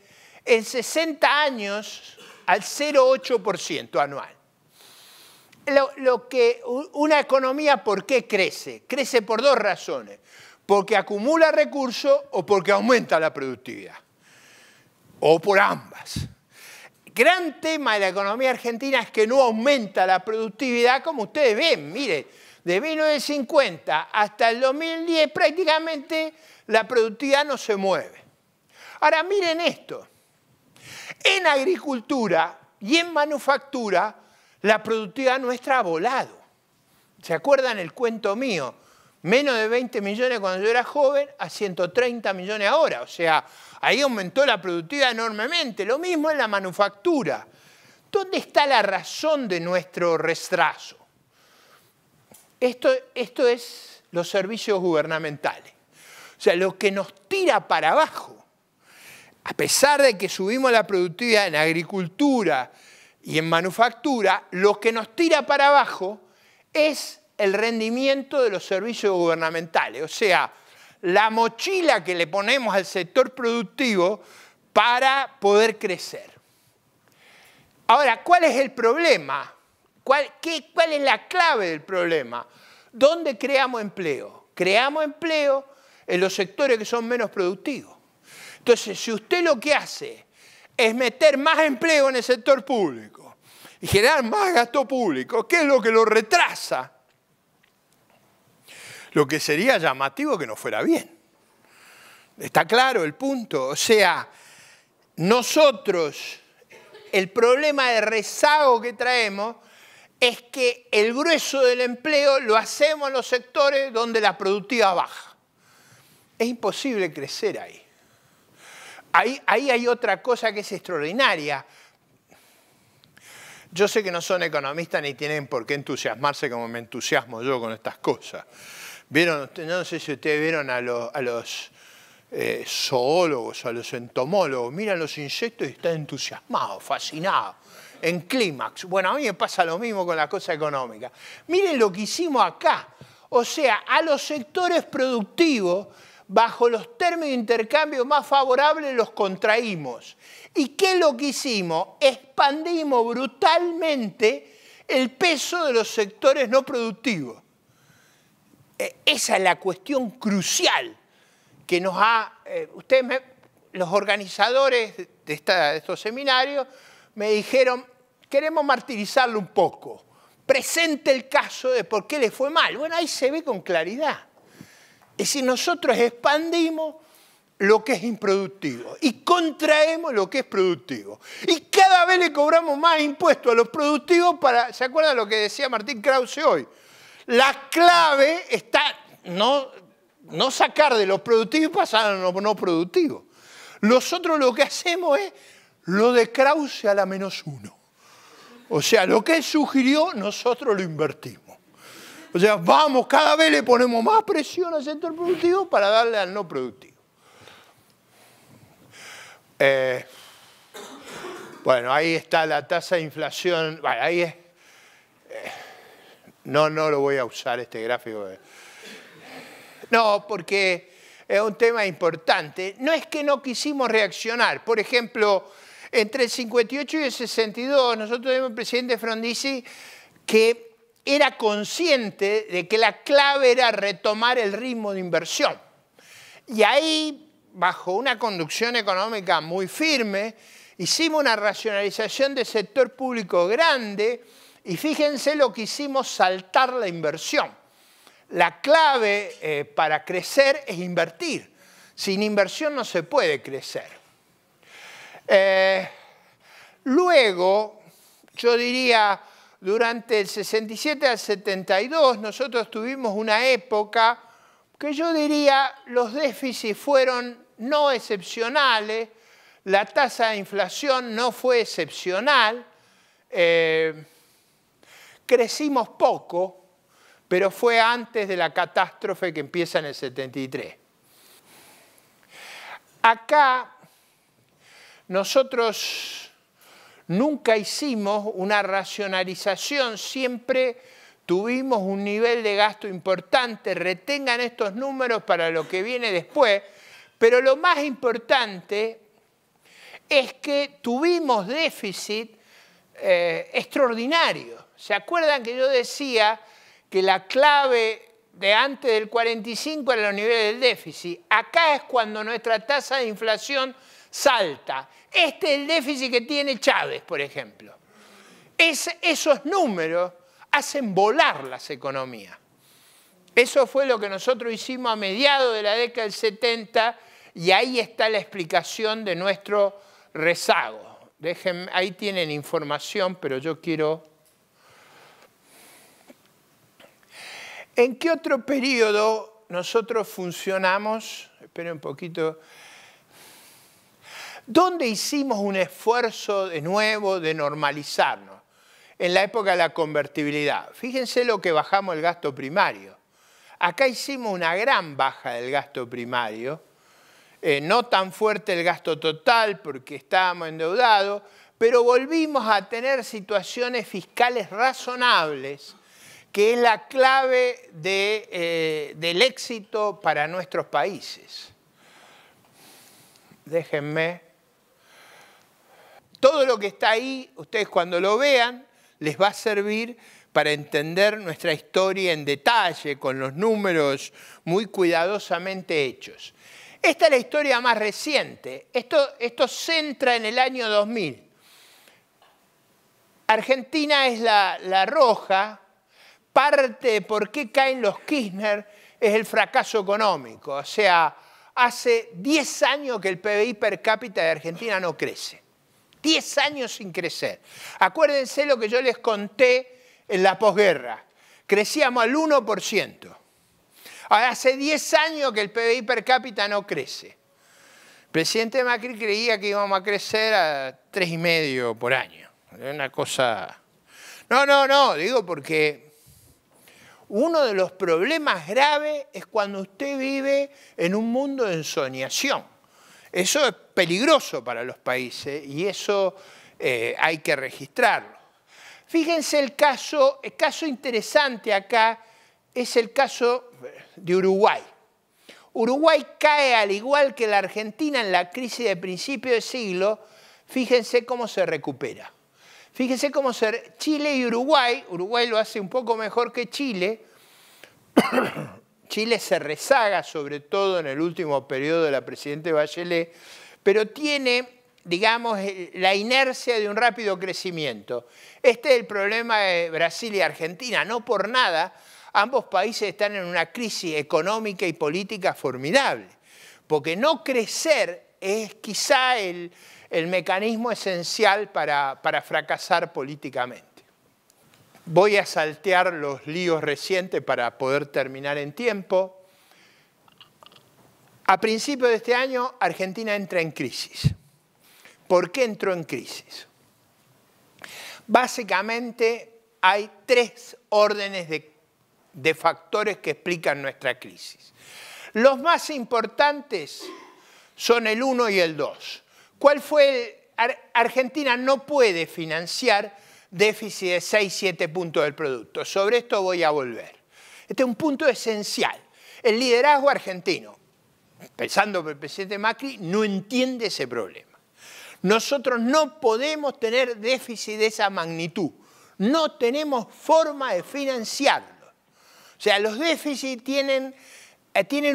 en 60 años al 0,8% anual. Una economía, ¿por qué crece? Crece por dos razones. Porque acumula recursos o porque aumenta la productividad. O por ambas. Gran tema de la economía argentina es que no aumenta la productividad, como ustedes ven. Mire, de 1950 hasta el 2010 prácticamente la productividad no se mueve. Ahora miren esto. En agricultura y en manufactura la productividad nuestra ha volado. ¿Se acuerdan el cuento mío? Menos de 20 millones cuando yo era joven a 130 millones ahora. O sea, ahí aumentó la productividad enormemente. Lo mismo en la manufactura. ¿Dónde está la razón de nuestro retraso? Esto es los servicios gubernamentales. O sea, lo que nos tira para abajo, a pesar de que subimos la productividad en agricultura y en manufactura, lo que nos tira para abajo es el rendimiento de los servicios gubernamentales. O sea, la mochila que le ponemos al sector productivo para poder crecer. Ahora, ¿cuál es el problema? ¿Cuál es la clave del problema? ¿Dónde creamos empleo? Creamos empleo en los sectores que son menos productivos. Entonces, si usted lo que hace es meter más empleo en el sector público y generar más gasto público, ¿qué es lo que lo retrasa? Lo que sería llamativo que no fuera bien. ¿Está claro el punto? O sea, nosotros, el problema de rezago que traemos es que el grueso del empleo lo hacemos en los sectores donde la productividad baja. Es imposible crecer ahí. Ahí hay otra cosa que es extraordinaria. Yo sé que no son economistas ni tienen por qué entusiasmarse como me entusiasmo yo con estas cosas. ¿Vieron? No sé si ustedes vieron a los zoólogos, a los entomólogos. Miran los insectos y están entusiasmados, fascinados, en clímax. Bueno, a mí me pasa lo mismo con la cosa económica. Miren lo que hicimos acá. O sea, a los sectores productivos, bajo los términos de intercambio más favorables, los contraímos. ¿Y qué es lo que hicimos? Expandimos brutalmente el peso de los sectores no productivos. Esa es la cuestión crucial que nos ha... los organizadores de estos seminarios me dijeron, queremos martirizarlo un poco. Presente el caso de por qué le fue mal. Bueno, ahí se ve con claridad. Es decir, nosotros expandimos lo que es improductivo y contraemos lo que es productivo. Y cada vez le cobramos más impuestos a los productivos para... ¿Se acuerdan lo que decía Martín Krause hoy? La clave está no sacar de los productivos y pasar a los no productivos. Nosotros lo que hacemos es lo de Krause a la -1. O sea, lo que él sugirió, nosotros lo invertimos. O sea, vamos, cada vez le ponemos más presión al sector productivo para darle al no productivo. Bueno, ahí está la tasa de inflación. Bueno, ahí es... No lo voy a usar este gráfico. No, porque es un tema importante. No es que no quisimos reaccionar. Por ejemplo, entre el 58 y el 62, nosotros tuvimos el presidente Frondizi que era consciente de que la clave era retomar el ritmo de inversión. Y ahí, bajo una conducción económica muy firme, hicimos una racionalización del sector público grande. Y fíjense lo que hicimos, saltar la inversión. La clave para crecer es invertir. Sin inversión no se puede crecer. Luego, yo diría, durante el 67 al 72, nosotros tuvimos una época que yo diría los déficits fueron no excepcionales, la tasa de inflación no fue excepcional, crecimos poco, pero fue antes de la catástrofe que empieza en el 73. Acá nosotros nunca hicimos una racionalización, siempre tuvimos un nivel de gasto importante. Retengan estos números para lo que viene después, pero lo más importante es que tuvimos déficit extraordinario. ¿Se acuerdan que yo decía que la clave de antes del 45 era los niveles del déficit? Acá es cuando nuestra tasa de inflación salta. Este es el déficit que tiene Chávez, por ejemplo. Esos números hacen volar las economías. Eso fue lo que nosotros hicimos a mediados de la década del 70 y ahí está la explicación de nuestro rezago. Ahí tienen información, pero yo quiero... ¿En qué otro periodo nosotros funcionamos? Esperen un poquito. ¿Dónde hicimos un esfuerzo de nuevo de normalizarnos? En la época de la convertibilidad. Fíjense lo que bajamos el gasto primario. Acá hicimos una gran baja del gasto primario. No tan fuerte el gasto total porque estábamos endeudados, pero volvimos a tener situaciones fiscales razonables, que es la clave del éxito para nuestros países. Déjenme. Todo lo que está ahí, ustedes cuando lo vean, les va a servir para entender nuestra historia en detalle, con los números muy cuidadosamente hechos. Esta es la historia más reciente. Esto centra en el año 2000. Argentina es la roja. Parte de por qué caen los Kirchner es el fracaso económico. O sea, hace 10 años que el PBI per cápita de Argentina no crece. 10 años sin crecer. Acuérdense lo que yo les conté en la posguerra. Crecíamos al 1%. Ahora hace 10 años que el PBI per cápita no crece. El presidente Macri creía que íbamos a crecer a 3,5 por año. Es una cosa... No, digo porque uno de los problemas graves es cuando usted vive en un mundo de ensoñación. Eso es peligroso para los países y eso hay que registrarlo. Fíjense el caso interesante acá es el caso de Uruguay. Uruguay cae al igual que la Argentina en la crisis de principio de siglo. Fíjense cómo se recupera. Fíjense cómo Chile y Uruguay lo hace un poco mejor que Chile. Chile se rezaga, sobre todo en el último periodo de la presidenta Bachelet, pero tiene, digamos, la inercia de un rápido crecimiento. Este es el problema de Brasil y Argentina. No por nada, ambos países están en una crisis económica y política formidable, porque no crecer es quizá el mecanismo esencial para fracasar políticamente. Voy a saltear los líos recientes para poder terminar en tiempo. A principios de este año, Argentina entra en crisis. ¿Por qué entró en crisis? Básicamente, hay 3 órdenes de factores que explican nuestra crisis. Los más importantes son el 1 y el 2. ¿Cuál fue Argentina no puede financiar déficit de 6-7 puntos del producto. Sobre esto voy a volver. Este es un punto esencial. El liderazgo argentino, pensando por el presidente Macri, no entiende ese problema. Nosotros no podemos tener déficit de esa magnitud. No tenemos forma de financiarlo. O sea, los déficits tienen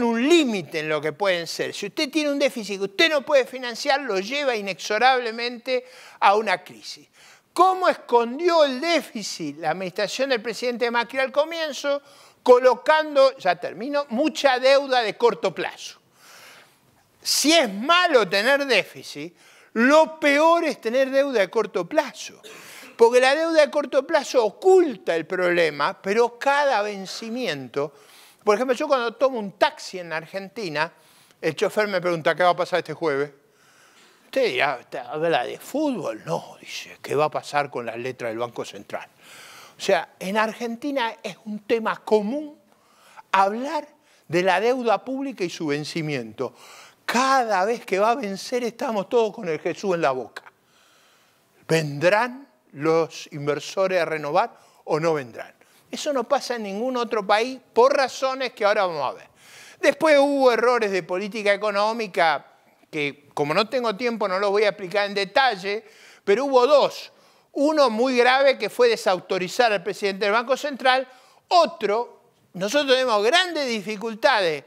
un límite en lo que pueden ser. Si usted tiene un déficit que usted no puede financiar, lo lleva inexorablemente a una crisis. ¿Cómo escondió el déficit la administración del presidente Macri al comienzo? Colocando, ya termino, mucha deuda de corto plazo. Si es malo tener déficit, lo peor es tener deuda de corto plazo. Porque la deuda de corto plazo oculta el problema, pero cada vencimiento... Por ejemplo, yo cuando tomo un taxi en Argentina, el chofer me pregunta, ¿qué va a pasar este jueves? ¿Usted ya habla de fútbol? No, dice, ¿qué va a pasar con las letras del Banco Central? O sea, en Argentina es un tema común hablar de la deuda pública y su vencimiento. Cada vez que va a vencer estamos todos con el Jesús en la boca. ¿Vendrán los inversores a renovar o no vendrán? Eso no pasa en ningún otro país por razones que ahora vamos a ver. Después hubo errores de política económica que, como no tengo tiempo, no los voy a explicar en detalle, pero hubo 2. Uno muy grave, que fue desautorizar al presidente del Banco Central. Otro, nosotros tenemos grandes dificultades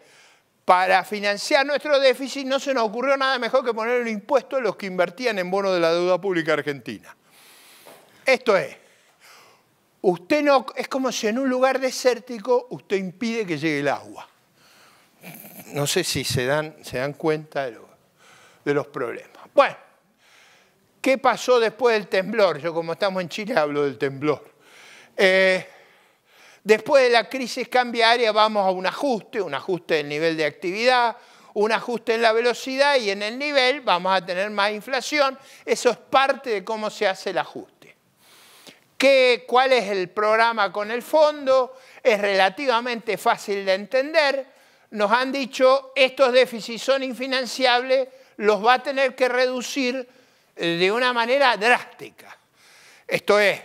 para financiar nuestro déficit. No se nos ocurrió nada mejor que poner un impuesto a los que invertían en bonos de la deuda pública argentina. Esto es, usted no, es como si en un lugar desértico usted impide que llegue el agua. No sé si se dan cuenta de los problemas. Bueno, ¿qué pasó después del temblor? Yo, como estamos en Chile, hablo del temblor. Después de la crisis cambiaria vamos a un ajuste del nivel de actividad, un ajuste en la velocidad, y en el nivel vamos a tener más inflación. Eso es parte de cómo se hace el ajuste. ¿Cuál es el programa con el fondo? Es relativamente fácil de entender. Nos han dicho, estos déficits son infinanciables, los va a tener que reducir de una manera drástica. Esto es,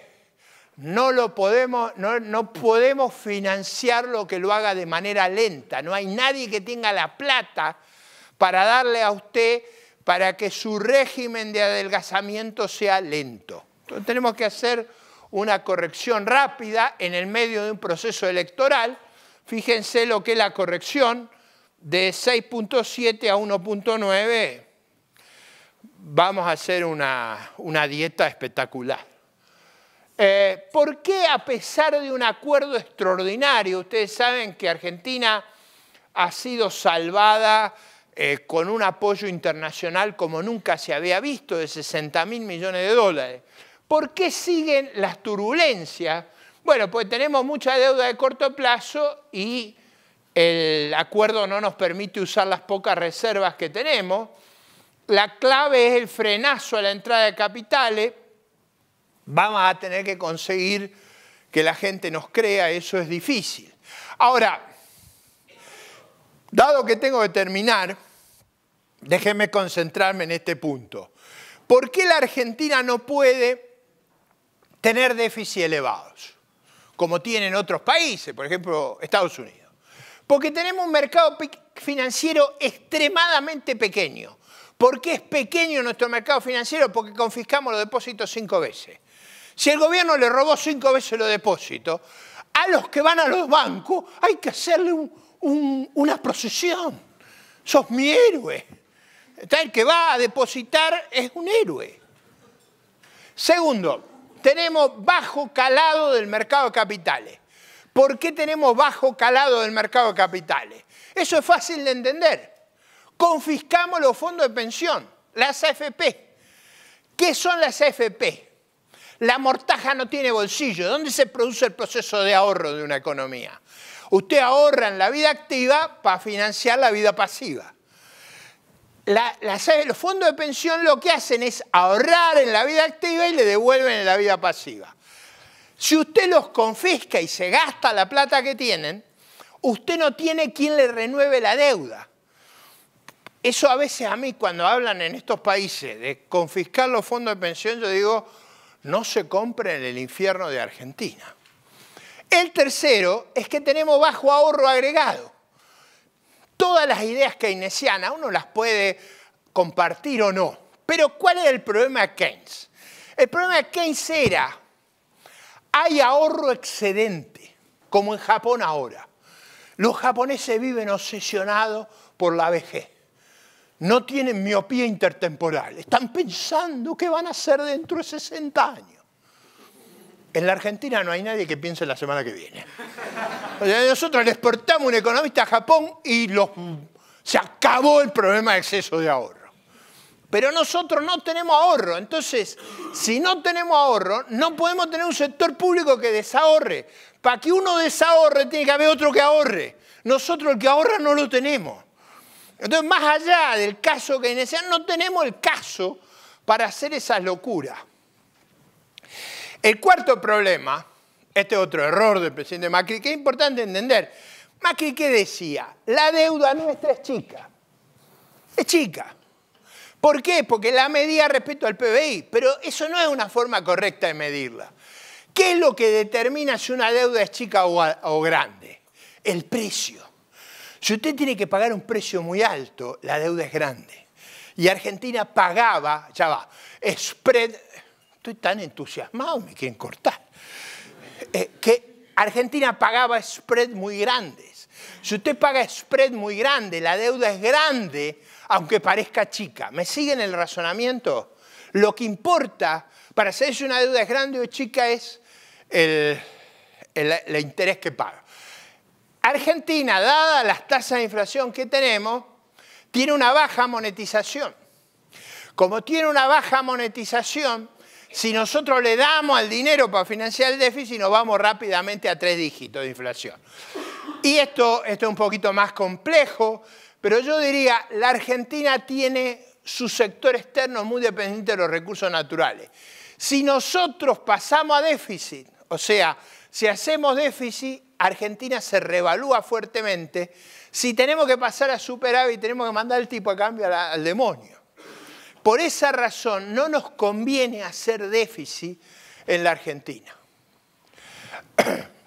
no podemos financiarlo que lo haga de manera lenta. No hay nadie que tenga la plata para darle a usted para que su régimen de adelgazamiento sea lento. Entonces tenemos que hacer una corrección rápida en el medio de un proceso electoral. Fíjense lo que es la corrección de 6.7 a 1.9. Vamos a hacer una dieta espectacular. ¿Por qué, a pesar de un acuerdo extraordinario? Ustedes saben que Argentina ha sido salvada con un apoyo internacional como nunca se había visto, de 60.000 millones de dólares. ¿Por qué siguen las turbulencias? Bueno, pues tenemos mucha deuda de corto plazo y el acuerdo no nos permite usar las pocas reservas que tenemos. La clave es el frenazo a la entrada de capitales. Vamos a tener que conseguir que la gente nos crea, eso es difícil. Ahora, dado que tengo que terminar, déjenme concentrarme en este punto. ¿Por qué la Argentina no puede tener déficits elevados, como tienen otros países, por ejemplo, Estados Unidos? Porque tenemos un mercado financiero extremadamente pequeño. ¿Por qué es pequeño nuestro mercado financiero? Porque confiscamos los depósitos 5 veces. Si el gobierno le robó 5 veces los depósitos, a los que van a los bancos hay que hacerle una procesión. Sos mi héroe. El que va a depositar es un héroe. Segundo, tenemos bajo calado del mercado de capitales. ¿Por qué tenemos bajo calado del mercado de capitales? Eso es fácil de entender. Confiscamos los fondos de pensión, las AFP. ¿Qué son las AFP? La mortaja no tiene bolsillo. ¿Dónde se produce el proceso de ahorro de una economía? Usted ahorra en la vida activa para financiar la vida pasiva. Los fondos de pensión lo que hacen es ahorrar en la vida activa y le devuelven en la vida pasiva. Si usted los confisca y se gasta la plata que tienen, usted no tiene quien le renueve la deuda. Eso a veces a mí, cuando hablan en estos países de confiscar los fondos de pensión, yo digo, no se compre en el infierno de Argentina. El tercero es que tenemos bajo ahorro agregado. Todas las ideas keynesianas uno las puede compartir o no. Pero ¿cuál es el problema de Keynes? El problema de Keynes era, hay ahorro excedente, como en Japón ahora. Los japoneses viven obsesionados por la vejez. No tienen miopía intertemporal. Están pensando qué van a hacer dentro de 60 años. En la Argentina no hay nadie que piense la semana que viene. O sea, nosotros le exportamos un economista a Japón y se acabó el problema de exceso de ahorro. Pero nosotros no tenemos ahorro. Entonces, si no tenemos ahorro, no podemos tener un sector público que desahorre. Para que uno desahorre, tiene que haber otro que ahorre. Nosotros el que ahorra no lo tenemos. Entonces, más allá del caso keynesiano, no tenemos el caso para hacer esas locuras. El cuarto problema, este es otro error del presidente Macri, que es importante entender. Macri, ¿qué decía? La deuda nuestra es chica. Es chica. ¿Por qué? Porque la medía respecto al PBI, pero eso no es una forma correcta de medirla. ¿Qué es lo que determina si una deuda es chica o grande? El precio. Si usted tiene que pagar un precio muy alto, la deuda es grande. Y Argentina pagaba, ya va, spread, estoy tan entusiasmado, me quieren cortar. Que Argentina pagaba spread muy grandes. Si usted paga spread muy grande, la deuda es grande, aunque parezca chica. ¿Me siguen el razonamiento? Lo que importa para saber si una deuda es grande o chica es el interés que paga. Argentina, dadas las tasas de inflación que tenemos, tiene una baja monetización. Como tiene una baja monetización, si nosotros le damos al dinero para financiar el déficit, nos vamos rápidamente a 3 dígitos de inflación. Y esto es un poquito más complejo, pero yo diría, la Argentina tiene su sector externo muy dependiente de los recursos naturales. Si nosotros pasamos a déficit, o sea, si hacemos déficit, Argentina se revalúa fuertemente. Si tenemos que pasar a superávit, tenemos que mandar el tipo de cambio al demonio. Por esa razón, no nos conviene hacer déficit en la Argentina.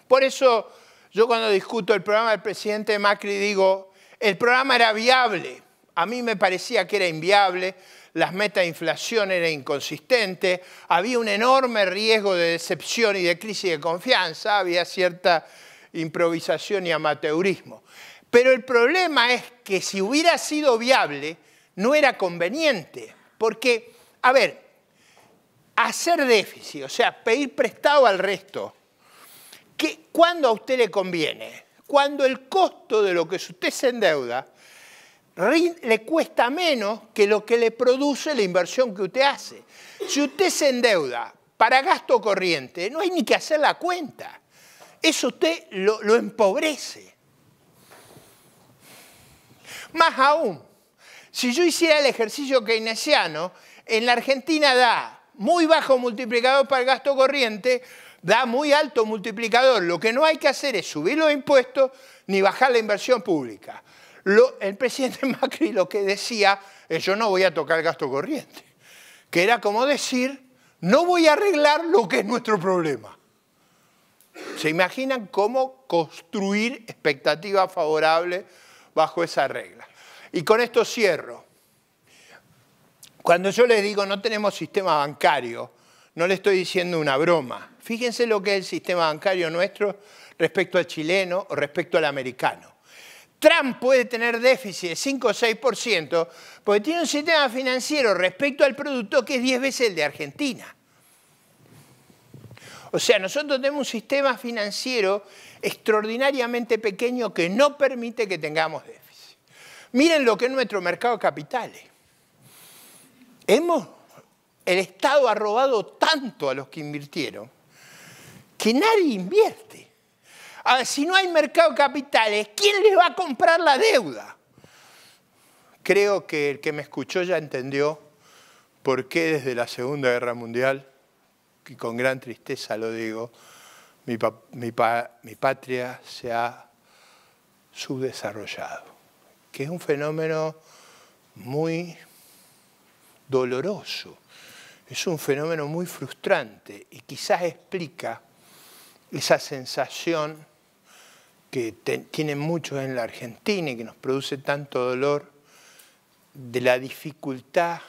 Por eso, yo cuando discuto el programa del presidente Macri digo, el programa era viable. A mí me parecía que era inviable, las metas de inflación eran inconsistentes, había un enorme riesgo de decepción y de crisis de confianza, había cierta improvisación y amateurismo. Pero el problema es que si hubiera sido viable, no era conveniente. Porque, a ver, hacer déficit, o sea, pedir prestado al resto, ¿cuándo a usted le conviene? Cuando el costo de lo que usted se endeuda le cuesta menos que lo que le produce la inversión que usted hace. Si usted se endeuda para gasto corriente, no hay ni que hacer la cuenta. Eso usted lo empobrece. Más aún, si yo hiciera el ejercicio keynesiano, en la Argentina da muy bajo multiplicador para el gasto corriente, da muy alto multiplicador. Lo que no hay que hacer es subir los impuestos ni bajar la inversión pública. El presidente Macri lo que decía es yo no voy a tocar el gasto corriente, que era como decir no voy a arreglar lo que es nuestro problema. ¿Se imaginan cómo construir expectativas favorables bajo esa regla? Y con esto cierro. Cuando yo les digo no tenemos sistema bancario, no le estoy diciendo una broma. Fíjense lo que es el sistema bancario nuestro respecto al chileno o respecto al americano. Trump puede tener déficit de 5 o 6% porque tiene un sistema financiero respecto al producto que es 10 veces el de Argentina. O sea, nosotros tenemos un sistema financiero extraordinariamente pequeño que no permite que tengamos déficit. Miren lo que es nuestro mercado de capitales. El Estado ha robado tanto a los que invirtieron que nadie invierte. A ver, si no hay mercado de capitales, ¿quién les va a comprar la deuda? Creo que el que me escuchó ya entendió por qué desde la Segunda Guerra Mundial, y con gran tristeza lo digo, mi patria se ha subdesarrollado, que es un fenómeno muy doloroso, es un fenómeno muy frustrante y quizás explica esa sensación que tienen muchos en la Argentina y que nos produce tanto dolor de la dificultad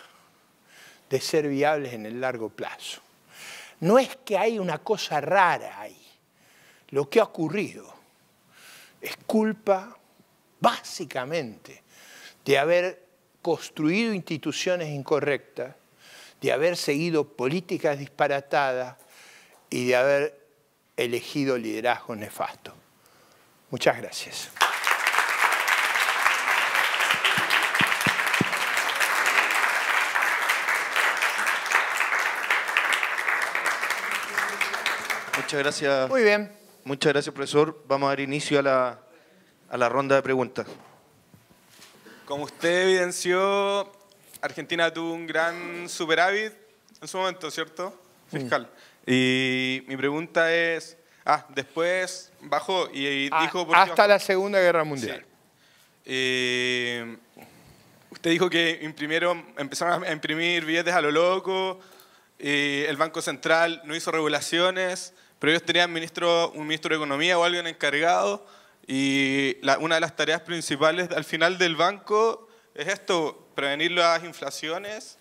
de ser viables en el largo plazo. No es que hay una cosa rara ahí. Lo que ha ocurrido es culpa, básicamente, de haber construido instituciones incorrectas, de haber seguido políticas disparatadas y de haber elegido liderazgo nefasto. Muchas gracias. Muchas gracias. Muy bien. Muchas gracias, profesor. Vamos a dar inicio a la ronda de preguntas. Como usted evidenció, Argentina tuvo un gran superávit en su momento, ¿cierto? Fiscal. Y mi pregunta es, después bajó y dijo... Hasta la Segunda Guerra Mundial. Sí. Usted dijo que empezaron a imprimir billetes a lo loco, el Banco Central no hizo regulaciones, pero ellos tenían un ministro de Economía o alguien encargado, y una de las tareas principales al final del banco es esto, prevenir las inflaciones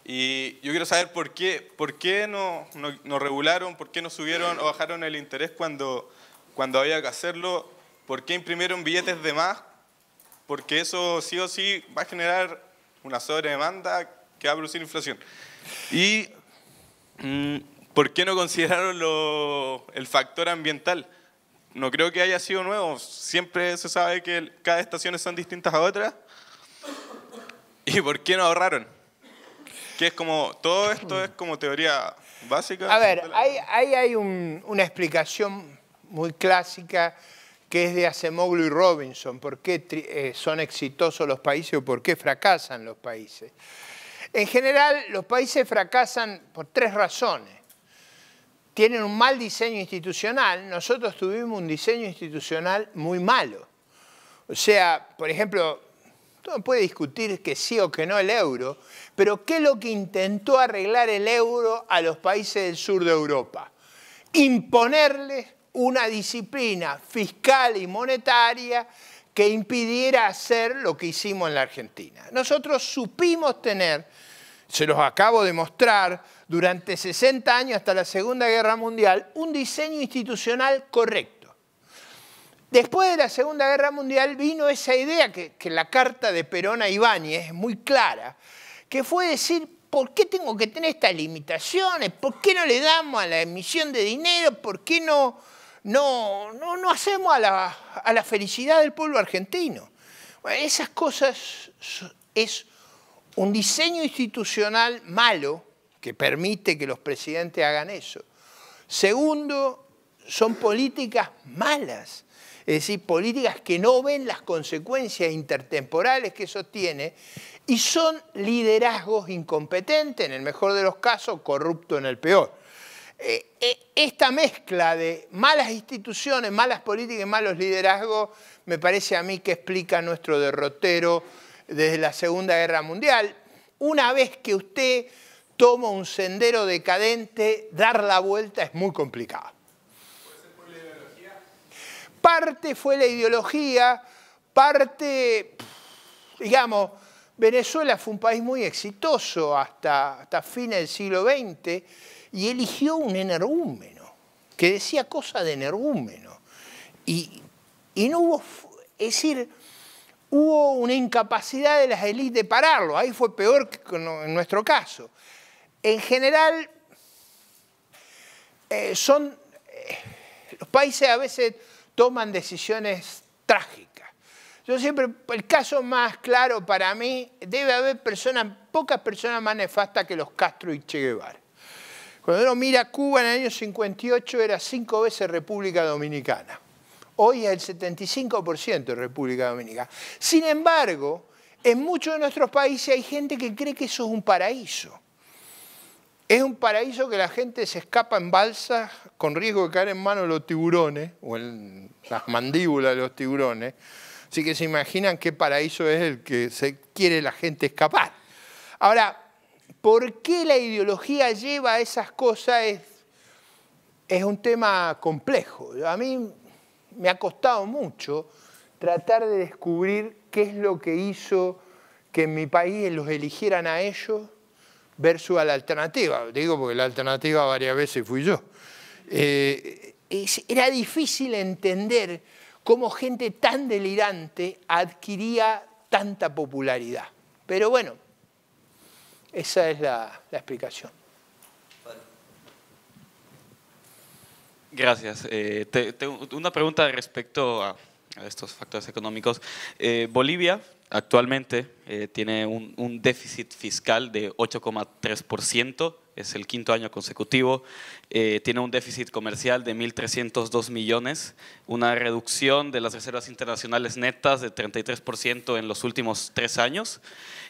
Y yo quiero saber por qué no regularon, por qué no subieron o bajaron el interés cuando había que hacerlo, por qué imprimieron billetes de más, porque eso sí o sí va a generar una sobredemanda que va a producir inflación. Y ¿por qué no consideraron el factor ambiental? No creo que haya sido nuevo, siempre se sabe que cada estaciones son distintas a otras. ¿Y por qué no ahorraron? Que es como, todo esto es como teoría básica. A ver, ahí hay una explicación muy clásica que es de Acemoglu y Robinson, por qué son exitosos los países o por qué fracasan los países. En general, los países fracasan por 3 razones. Tienen un mal diseño institucional. Nosotros tuvimos un diseño institucional muy malo. O sea, por ejemplo, todo puede discutir que sí o que no el euro, pero ¿qué es lo que intentó arreglar el euro a los países del sur de Europa? Imponerles una disciplina fiscal y monetaria que impidiera hacer lo que hicimos en la Argentina. Nosotros supimos tener, se los acabo de mostrar, durante 60 años hasta la Segunda Guerra Mundial, un diseño institucional correcto. Después de la Segunda Guerra Mundial vino esa idea que la carta de Perón a Ibáñez es muy clara, que fue decir, ¿por qué tengo que tener estas limitaciones? ¿Por qué no le damos a la emisión de dinero? ¿Por qué no hacemos a la felicidad del pueblo argentino? Bueno, esas cosas es un diseño institucional malo que permite que los presidentes hagan eso. Segundo, son políticas malas, es decir, políticas que no ven las consecuencias intertemporales que eso tiene y son liderazgos incompetentes, en el mejor de los casos, corruptos en el peor. Esta mezcla de malas instituciones, malas políticas y malos liderazgos me parece a mí que explica nuestro derrotero desde la Segunda Guerra Mundial. Una vez que usted toma un sendero decadente, dar la vuelta es muy complicado. ¿Puede ser por la ideología? Parte fue la ideología, parte, digamos, Venezuela fue un país muy exitoso hasta fines del siglo XX y eligió un energúmeno que decía cosas de energúmeno. Y no hubo, es decir, hubo una incapacidad de las élites de pararlo. Ahí fue peor que en nuestro caso. En general, los países a veces toman decisiones trágicas. Yo siempre, el caso más claro para mí, debe haber pocas personas más nefastas que los Castro y Che Guevara. Cuando uno mira Cuba en el año 58 era 5 veces República Dominicana. Hoy es el 75% de República Dominicana. Sin embargo, en muchos de nuestros países hay gente que cree que eso es un paraíso. Es un paraíso que la gente se escapa en balsa con riesgo de caer en manos de los tiburones o en las mandíbulas de los tiburones. Así que se imaginan qué paraíso es el que se quiere la gente escapar. Ahora, ¿por qué la ideología lleva a esas cosas? Es un tema complejo. A mí me ha costado mucho tratar de descubrir qué es lo que hizo que en mi país los eligieran a ellos versus a la alternativa. Digo porque la alternativa varias veces fui yo. Era difícil entender cómo gente tan delirante adquiría tanta popularidad. Pero bueno, esa es la explicación. Gracias. Tengo una pregunta respecto a estos factores económicos. Bolivia actualmente tiene un déficit fiscal de 8,3%, es el 5º año consecutivo. Tiene un déficit comercial de 1.302 millones, una reducción de las reservas internacionales netas de 33% en los últimos 3 años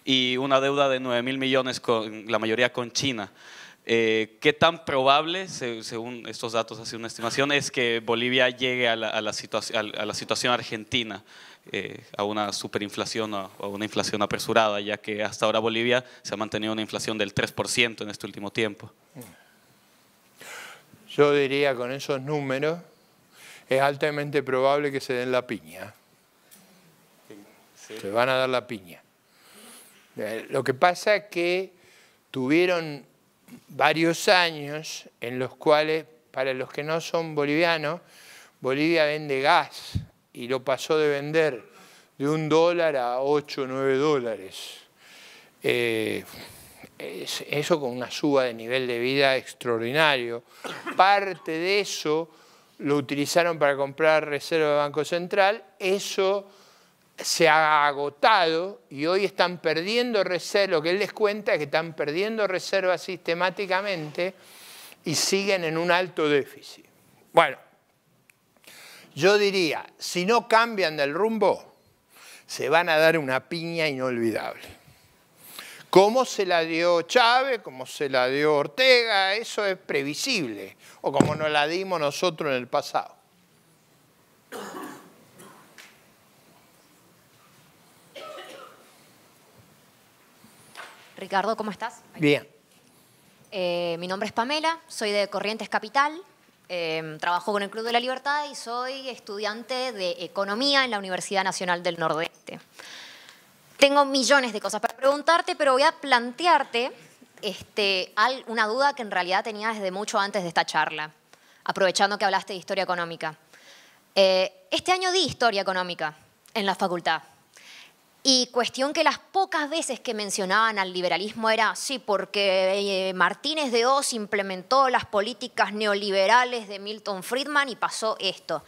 y una deuda de 9.000 millones, la mayoría con China. ¿Qué tan probable, según estos datos, hace una estimación, es que Bolivia llegue a la situación argentina, a una superinflación o a una inflación apresurada, ya que hasta ahora Bolivia se ha mantenido una inflación del 3% en este último tiempo? Yo diría con esos números, es altamente probable que se den la piña. Sí. Se van a dar la piña. Lo que pasa es que tuvieron varios años en los cuales, para los que no son bolivianos, Bolivia vende gas y lo pasó de vender de $1 a 8 o 9 dólares. Eso con una suba de nivel de vida extraordinario. Parte de eso lo utilizaron para comprar reserva del Banco Central. Eso se ha agotado y hoy están perdiendo reservas. Lo que él les cuenta es que están perdiendo reservas sistemáticamente y siguen en un alto déficit. Bueno, yo diría, si no cambian del rumbo, se van a dar una piña inolvidable. Como se la dio Chávez, como se la dio Ortega, eso es previsible. O como nos la dimos nosotros en el pasado. Ricardo, ¿cómo estás? Bien. Mi nombre es Pamela, soy de Corrientes Capital, trabajo con el Club de la Libertad y soy estudiante de Economía en la Universidad Nacional del Nordeste. Tengo millones de cosas para preguntarte, pero voy a plantearte una duda que en realidad tenía desde mucho antes de esta charla, aprovechando que hablaste de historia económica. Este año di historia económica en la facultad. Y cuestión que las pocas veces que mencionaban al liberalismo era, sí, porque Martínez de Oz implementó las políticas neoliberales de Milton Friedman y pasó esto.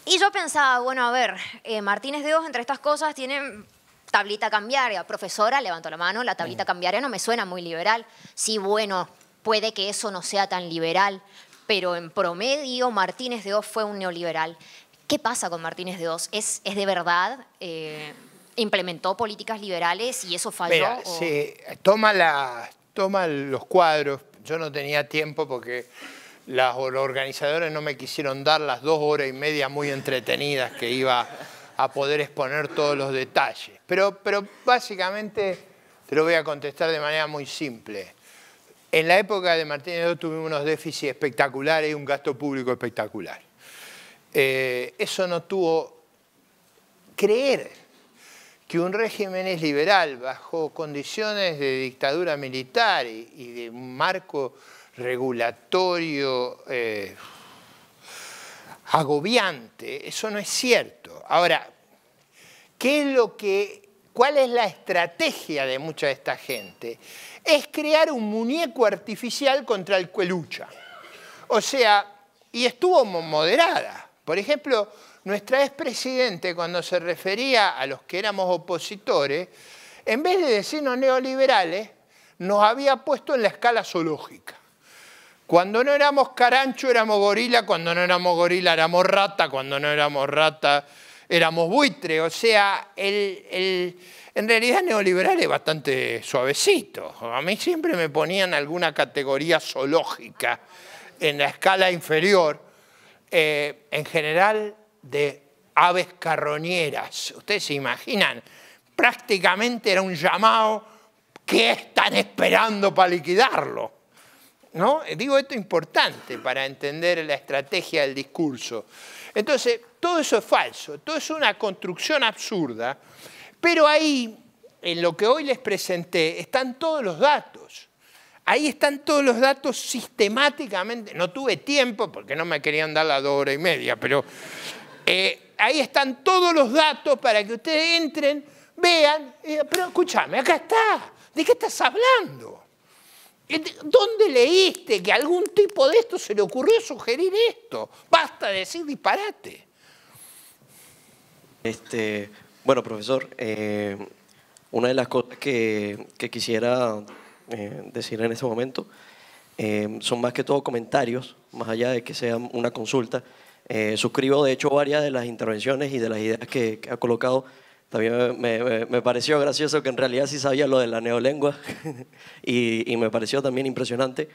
Y yo pensaba, bueno, a ver, Martínez de Oz entre estas cosas tiene tablita cambiaria. Profesora, levantó la mano, la tablita cambiaria no me suena muy liberal. Sí, bueno, puede que eso no sea tan liberal, pero en promedio Martínez de Oz fue un neoliberal. ¿Qué pasa con Martínez de Oz? ¿Es de verdad? ¿Implementó políticas liberales y eso falló? Mira, sí, toma los cuadros. Yo no tenía tiempo porque los organizadores no me quisieron dar las 2 horas y media muy entretenidas que iba a poder exponer todos los detalles. Pero básicamente te lo voy a contestar de manera muy simple. En la época de Martínez de Oz tuvimos unos déficits espectaculares y un gasto público espectacular. Eso no tuvo... Creer que un régimen es liberal bajo condiciones de dictadura militar y de un marco regulatorio agobiante, eso no es cierto. Ahora, ¿cuál es la estrategia de mucha de esta gente? Es crear un muñeco artificial contra el que lucha. O sea, y estuvo moderada. Por ejemplo, nuestra expresidente, cuando se refería a los que éramos opositores, en vez de decirnos neoliberales, nos había puesto en la escala zoológica. Cuando no éramos carancho, éramos gorila. Cuando no éramos gorila, éramos rata. Cuando no éramos rata, éramos buitre. O sea, en realidad neoliberal es bastante suavecito. A mí siempre me ponían alguna categoría zoológica en la escala inferior, en general de aves carroñeras. Ustedes se imaginan, prácticamente era un llamado, ¿qué están esperando para liquidarlo? ¿No? Digo, esto es importante para entender la estrategia del discurso. Entonces, todo eso es falso, todo eso es una construcción absurda, pero ahí, en lo que hoy les presenté, están todos los datos. Ahí están todos los datos sistemáticamente. No tuve tiempo porque no me querían dar las 2 horas y media, pero ahí están todos los datos para que ustedes entren, vean. Pero escúchame, acá está. ¿De qué estás hablando? ¿Dónde leíste que a algún tipo de esto se le ocurrió sugerir esto? Basta de decir disparate. Bueno, profesor, una de las cosas que quisiera decir en este momento son más que todo comentarios, más allá de que sea una consulta. Suscribo, de hecho, varias de las intervenciones y de las ideas que ha colocado. También me pareció gracioso que en realidad sí sabía lo de la neolengua y me pareció también impresionante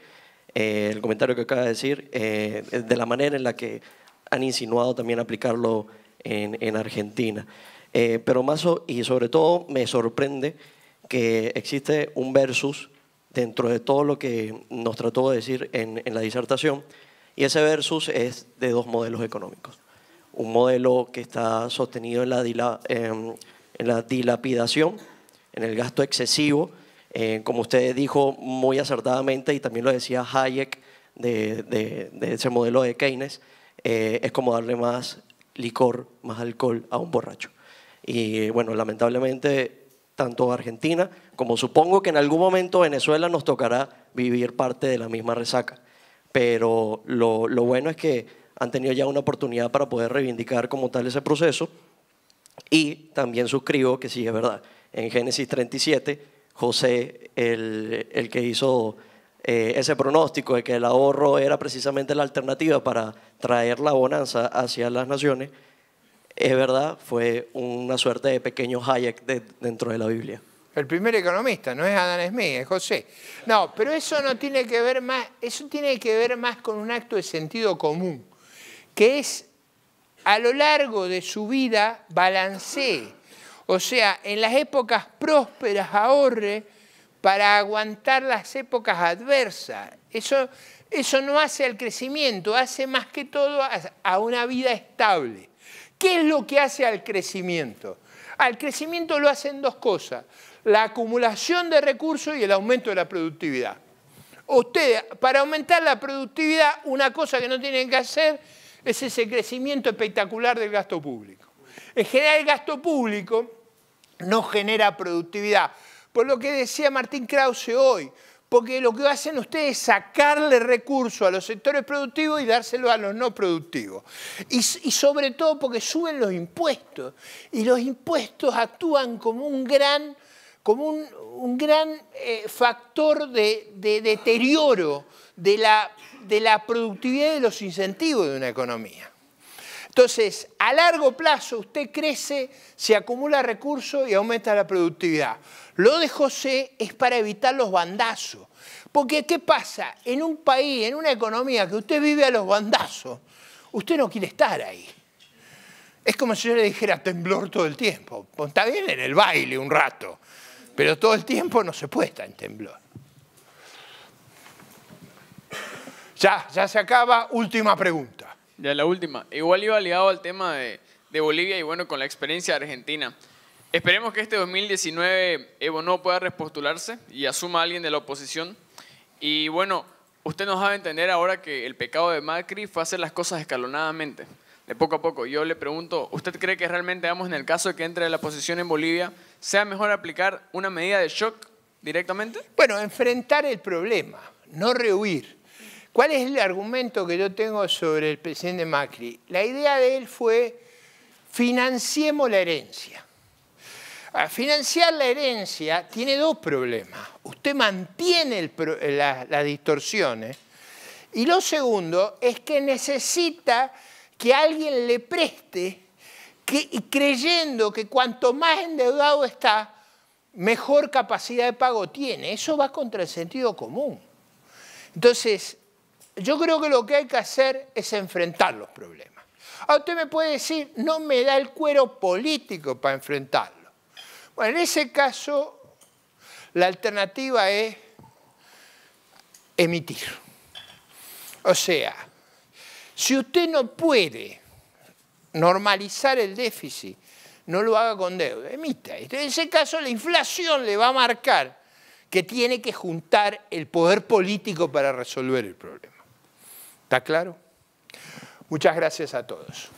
el comentario que acaba de decir, de la manera en la que han insinuado también aplicarlo en Argentina. Pero más y sobre todo me sorprende que existe un versus dentro de todo lo que nos trató de decir en la disertación, y ese versus es de 2 modelos económicos. Un modelo que está sostenido en la dilapidación, en el gasto excesivo, Como usted dijo muy acertadamente, y también lo decía Hayek de ese modelo de Keynes, es como darle más licor, más alcohol a un borracho. Y bueno, lamentablemente, tanto Argentina como supongo que en algún momento Venezuela nos tocará vivir parte de la misma resaca. Pero lo bueno es que han tenido ya una oportunidad para poder reivindicar como tal ese proceso. Y también suscribo que sí, es verdad, en Génesis 37, José, el que hizo ese pronóstico de que el ahorro era precisamente la alternativa para traer la bonanza hacia las naciones, es verdad, fue una suerte de pequeño Hayek dentro de la Biblia. El primer economista, no es Adam Smith, es José. No, pero eso no tiene que ver más, eso tiene que ver más con un acto de sentido común, que es a lo largo de su vida balancee. O sea, en las épocas prósperas ahorre para aguantar las épocas adversas. Eso no hace al crecimiento, hace más que todo a una vida estable. ¿Qué es lo que hace al crecimiento? Al crecimiento lo hacen dos cosas: la acumulación de recursos y el aumento de la productividad. Ustedes, para aumentar la productividad, una cosa que no tienen que hacer es ese crecimiento espectacular del gasto público. En general, el gasto público no genera productividad. Por lo que decía Martín Krause hoy, porque lo que hacen ustedes es sacarle recursos a los sectores productivos y dárselo a los no productivos. Y sobre todo porque suben los impuestos. Y los impuestos actúan como un gran factor de deterioro de la productividad y de los incentivos de una economía. Entonces, a largo plazo usted crece, se acumula recursos y aumenta la productividad. Lo de José es para evitar los bandazos. Porque, ¿qué pasa? En un país, en una economía que usted vive a los bandazos, usted no quiere estar ahí. Es como si yo le dijera temblor todo el tiempo. Pues está bien en el baile un rato, pero todo el tiempo no se puede estar en temblor. Ya se acaba. Última pregunta. Ya la última. Igual iba ligado al tema de Bolivia y bueno, con la experiencia de Argentina. Esperemos que este 2019 Evo no pueda repostularse y asuma a alguien de la oposición. Y bueno, usted nos va a entender ahora que el pecado de Macri fue hacer las cosas escalonadamente, de poco a poco. Yo le pregunto, ¿usted cree que realmente, vamos, en el caso de que entre la oposición en Bolivia, sea mejor aplicar una medida de shock directamente? Bueno, enfrentar el problema, no rehuir. ¿Cuál es el argumento que yo tengo sobre el presidente Macri? La idea de él fue: financiemos la herencia. Financiar la herencia tiene dos problemas. Usted mantiene las distorsiones, y lo segundo es que necesita que alguien le preste, creyendo que cuanto más endeudado está, mejor capacidad de pago tiene. Eso va contra el sentido común. Entonces, yo creo que lo que hay que hacer es enfrentar los problemas. Ahora usted me puede decir, no me da el cuero político para enfrentarlo. Bueno, en ese caso, la alternativa es emitir. O sea, si usted no puede normalizar el déficit, no lo haga con deuda, emita. En ese caso, la inflación le va a marcar que tiene que juntar el poder político para resolver el problema. ¿Está claro? Muchas gracias a todos.